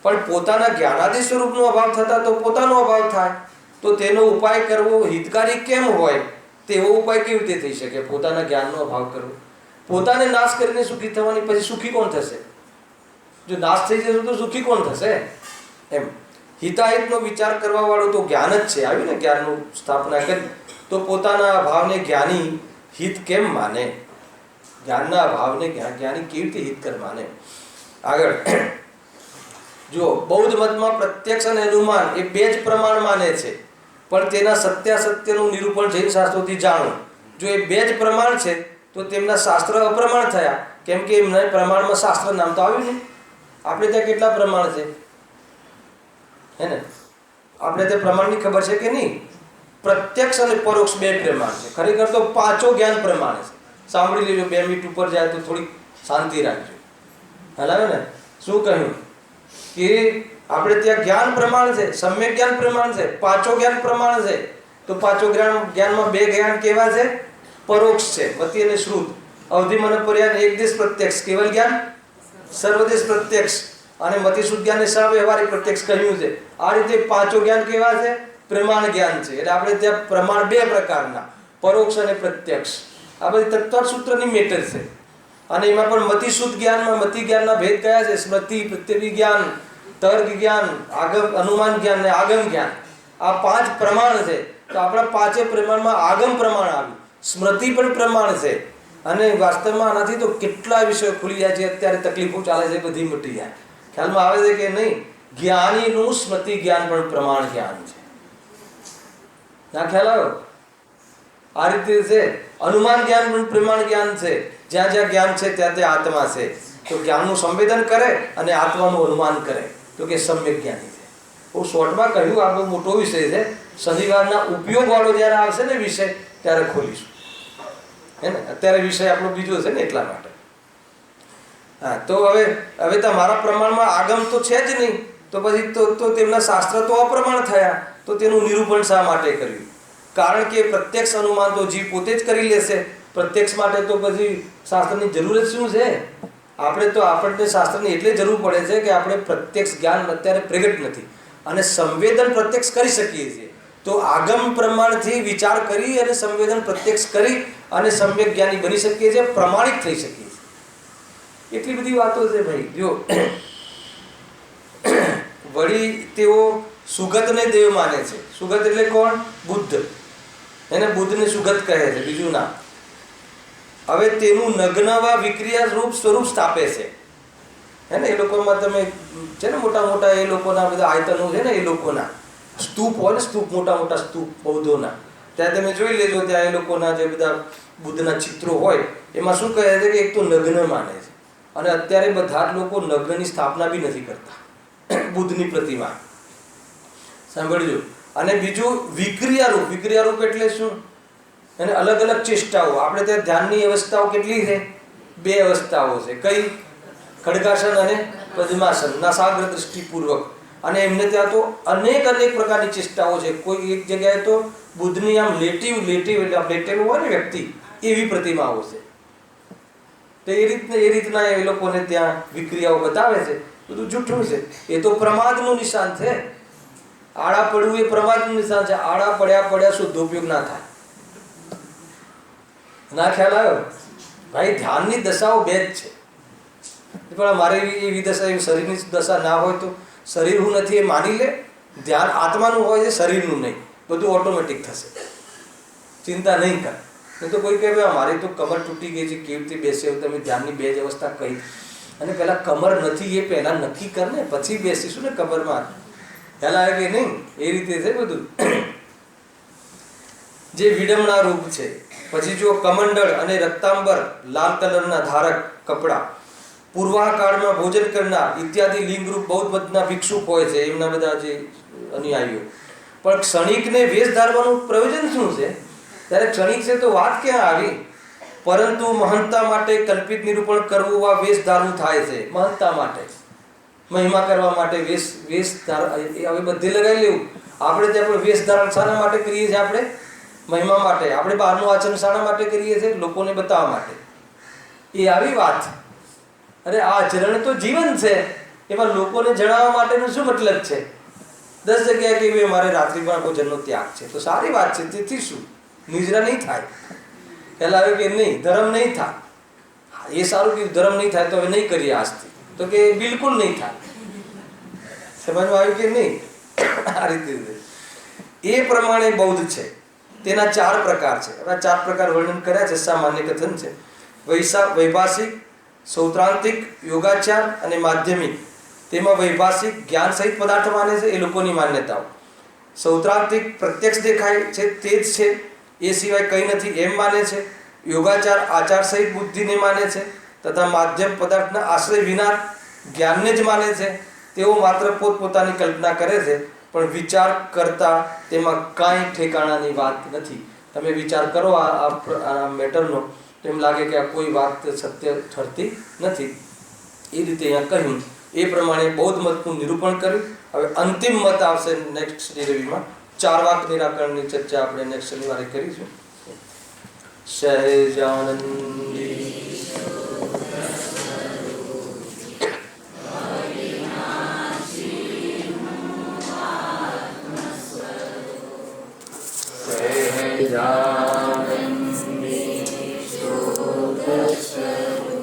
પણ પોતાના જ્ઞાનાદિ સ્વરૂપનો અભાવ થતા તો પોતાનો અભાવ થાય, તો તેનો ઉપાય કરવો હિતકારી કેમ હોય? તેવો ઉપાય કેવી રીતે થઈ શકે? પોતાના જ્ઞાનનો અભાવ કરવો, પોતાને નાશ કરીને સુખી થવાની, પછી સુખી કોણ થશે? જો નાશ થઈ જશે તો સુખી કોણ થશે? એમ હિતાહિતનો વિચાર કરવા વાળું તો જ્ઞાન જ છે. આવ્યું ને, જ્ઞાનનું સ્થાપના કરી તો પોતાના ભાવને જ્ઞાની હિત કેમ માને? જ્ઞાનના ભાવને જ્ઞાની કેવી રીતે હિતકર માને? આગળ જો બૌદ્ધ મતમાં પ્રત્યક્ષ અને અનુમાન એ બે જ પ્રમાણ માને છે, પણ તેના સત્યાસત્યનું નિરૂપણ જૈન શાસ્ત્રોથી જાણો. જો એ બે જ પ્રમાણ છે તો તેમના શાસ્ત્ર અપ્રમાણ થયા, કેમ કે એમના પ્રમાણમાં શાસ્ત્ર નામ તો આવ્યું ને. આપણે ત્યાં કેટલા પ્રમાણ છે? હે ને? આપણે ત્યાં પ્રમાણની ખબર છે કે નહીં? પ્રત્યક્ષ અને પરોક્ષ બે પ્રમાણ છે. ખરેખર તો પાંચો જ્ઞાન પ્રમાણ છે. સાંભળી લેજો, 2 મિનિટ ઉપર જાય તો થોડી શાંતિ રાખજો. હલાવે ને? શું કહ્યું કે આપણે ત્યાં જ્ઞાન પ્રમાણ છે, સમ્યક જ્ઞાન પ્રમાણ છે, પાંચો જ્ઞાન પ્રમાણ છે. તો પાંચો જ્ઞાનમાં બે જ્ઞાન કેવા છે? પરોક્ષ છે, મતિ અને શ્રુત. અવધિ મને પર્યાય એક દેશ પ્રત્યક્ષ કેવલ જ્ઞાન, સર્વદેશ પ્રત્યક્ષ, અને મતિ શુદ્ધ જ્ઞાન સવ્યવહારિક પ્રત્યક્ષ કહ્યું છે. આ રીતે પાંચો જ્ઞાન કેવા છે? પ્રમાણ જ્ઞાન છે. એટલે આપણે ત્યાં પ્રમાણ બે પ્રકારના, પરોક્ષ અને પ્રત્યક્ષ. આ બધી તત્વ સૂત્રની મેટર છે. અને એમાં પણ મતિ શુદ્ધ જ્ઞાનમાં મતિ જ્ઞાનના ભેદ કયા છે? સ્મૃતિ, પ્રત્યભી જ્ઞાન, તર્ક જ્ઞાન, આગમ અનુમાન જ્ઞાન અને આગમ જ્ઞાન. આ 5 પ્રમાણ છે. તો આપણા 5 પ્રમાણમાં આગમ પ્રમાણ આવ્યું, સ્મૃતિ પણ પ્રમાણ છે. અને વાસ્તવમાં આનાથી તો કેટલા વિષયો ખુલી જાય છે. અત્યારે તકલીફો ચાલે છે, બધી મટી જાય. ખ્યાલમાં આવે છે કે નહીં? જ્ઞાનીનું સ્મૃતિ જ્ઞાન પણ પ્રમાણ જ્ઞાન છે. ના ખ્યાલ આવ્યો? આ રીતે છે. અનુમાન જ્ઞાન પણ પ્રમાણ જ્ઞાન છે. જ્યાં જ્યાં જ્ઞાન છે ત્યાં ત્યાં આત્મા છે. તો જ્ઞાનનું સંવેદન કરે અને આત્માનું અનુમાન કરે તો કે સમ્યક જ્ઞાની છે. હું શોર્ટમાં કહ્યું, આ બહુ મોટો વિષય છે. શનિવારના ઉપયોગ વાળો જ્યારે આવશે ને વિષય, ત્યારે ખોલીશું. હે ને? અત્યારે વિષય આપણો બીજો છે ને, એટલા માટે. હા, તો હવે તમારા પ્રમાણમાં આગમ તો છે જ નહીં, તો પછી તો તેમના શાસ્ત્ર તો અપ્રમાણ થયા. તો તેનું નિરૂપણ શા માટે કર્યું? કારણ કે પ્રત્યક્ષ અનુમાન તો જીવ પોતે જ કરી લેશે. પ્રત્યક્ષ માટે તો પછી શાસ્ત્રની જરૂર જ શું છે? આપણને શાસ્ત્રની એટલે જરૂર પડે છે કે આપણે પ્રત્યક્ષ જ્ઞાન અત્યારે પ્રગટ નથી, અને સંવેદન પ્રત્યક્ષ કરી શકીએ છીએ. તો આગમ પ્રમાણથી વિચાર કરી અને સંવેદન પ્રત્યક્ષ કરી અને સમ્યક જ્ઞાની બની શકીએ છીએ, પ્રમાણિત થઈ શકીએ છીએ. એટલી બધી વાતો છે ભાઈ. જો વળી તેઓ સુગતને દેવ માને છે. સુગત એટલે કોણ? બુદ્ધ. એને બુદ્ધને સુગત કહે છે, બીજું ના. હવે તેનું નગ્નવા વિક્રિયા રૂપ સ્વરૂપ સ્થાપે છે. હે ને? એ લોકોમાં તમે છે ને મોટા મોટા એ લોકોના બધા આયતનો છે ને, એ લોકોના સ્તૂપ હોય ને, સ્તૂપ, મોટા મોટા સ્તૂપ બૌદ્ધોના, ત્યાં તમે જોઈ લેજો. ત્યાં એ લોકોના જે બધા બુદ્ધના ચિત્રો હોય, એમાં શું કહે છે કે એક તો નગ્ન માને છે. અને અત્યારે બધા જ લોકો નગ્નની સ્થાપના બી નથી કરતા બુદ્ધની પ્રતિમા. સાંભળજો. અને બીજું વિક્રિયારૂપ. વિક્રિયારૂપ એટલે શું? એને અલગ અલગ ચેષ્ટાઓ. આપણે ત્યાં ધ્યાનની અવસ્થાઓ કેટલી છે? 2 અવસ્થાઓ છે. કઈ? ખડગાસન અને પદ્માસન, નાસાગ્ર દૃષ્ટિપૂર્વક. અને એમને ત્યાં તો અનેક પ્રકારની ચેષ્ટાઓ છે. કોઈ એક જગ્યાએ તો બુદ્ધની આમ લેટેલું હોય ને વ્યક્તિ, એવી પ્રતિમાઓ છે. તો એ રીતના એ લોકોને ત્યાં વિક્રિયાઓ બતાવે છે. બધું જૂઠું છે. એ તો પ્રમાદનું નિશાન છે. આડા પડવું એ પ્રમાદનું નિશાન છે. આડા પડ્યા શુદ્ધ ઉપયોગ ના થાય. ના ખ્યાલ આવ્યો ભાઈ? ધ્યાનની દશાઓ બે જ છે. પણ મારે એવી દશા, એવી શરીરની દશા ના હોય તો શરીર હું નથી એ માની લે. ધ્યાન આત્માનું હોય છે, શરીરનું નહીં. બધું ઓટોમેટિક થશે. ચિંતા નહીં કર. નહીં તો કોઈ કહે મારી તો કમર તૂટી ગઈ છે, કેવી રીતે બેસે? તમે ધ્યાનની બે જ અવસ્થા કહી. અને પહેલાં કમર નથી એ પહેલાં નક્કી કર ને, પછી બેસીશું ને કમરમાં. ખ્યાલ આવે કે નહીં? એ રીતે છે બધું. જે વિડમણા રૂપ છે. પછી જો કમંડળ અને રક્તાંબર, લાલ કલરના ધારક કપડા, પૂર્વા કાળમાં ભોજન કરનાર ઇત્યાદિ લિંગરૂપ બૌદ્ધ મતના ભિક્ષુક હોય છે, એમના બધા જે અનુયાયીઓ. પણ ક્ષણિકને વેશ ધારવાનું પ્રયોજન શું છે? ત્યારે ક્ષણિક છે તો વાત ક્યાં આવી? પરંતુ મહંતા માટે કલ્પિત નિરૂપણ કરવું આ વેશ ધારવું થાય છે. મહંતા માટે, મહિમા કરવા માટે વેશ હવે બધે લગાવી લેવું. આપણે ત્યાં પણ વેશ ધારણ શાના માટે કરીએ છીએ? આપણે મહિમા માટે. આપણે બહારનું આચરણ શાના માટે કરીએ છીએ? લોકોને બતાવવા માટે. એ આવી વાત. અરે આ આચરણ તો જીવન છે, એમાં લોકોને જણાવવા માટેનો શું મતલબ છે? 10 જગ્યાએ કે મારે રાત્રિમાં ભોજનનો ત્યાગ છે, તો સારી વાત છે. તેથી શું નિજરા નહીં થાય? ખ્યાલ આવે કે નહીં? ધર્મ નહીં થાય. એ સારું કે ધર્મ નહીં થાય તો હવે નહીં કરીએ આજથી. તો કે બિલકુલ નહીં થાય. સમજમાં આવ્યું કે નહીં? આ રીતે એ પ્રમાણે બૌદ્ધ છે. તેના 4 પ્રકાર છે. હવે 4 પ્રકાર વર્ણન કર્યા છે. સામાન્ય કથન છે. વૈભાષિક, સૌત્રાંતિક, યોગાચાર અને માધ્યમિક. તેમાં વૈભાષિક જ્ઞાન સહિત પદાર્થ માને છે, એ લોકોની માન્યતાઓ. સૌત્રાંતિક પ્રત્યક્ષ દેખાય છે તે જ છે, એ સિવાય કંઈ નથી એમ માને છે. યોગાચાર આચાર સહિત બુદ્ધિને માને છે. તથા માધ્યમ પદાર્થના આશ્રય વિના જ્ઞાનને જ માને છે. તેઓ માત્ર પોતપોતાની કલ્પના કરે છે, પણ વિચાર કરતા તેમાં કાંઈ ઠેકાણાની વાત નથી. તમે વિચાર કરો આ મેટરનો, તો એમ લાગે કે આ કોઈ વાત સત્ય ઠરતી નથી. એ રીતે અહીંયા કહ્યું. એ પ્રમાણે બૌદ્ધ મતનું નિરૂપણ કર્યું. હવે અંતિમ મત આવશે નેક્સ્ટ રવિમાં. 4 વાક નિરાકરણની ચર્ચા આપણે નેક્સ્ટ શનિવારે કરીશું. સહેજાનંદી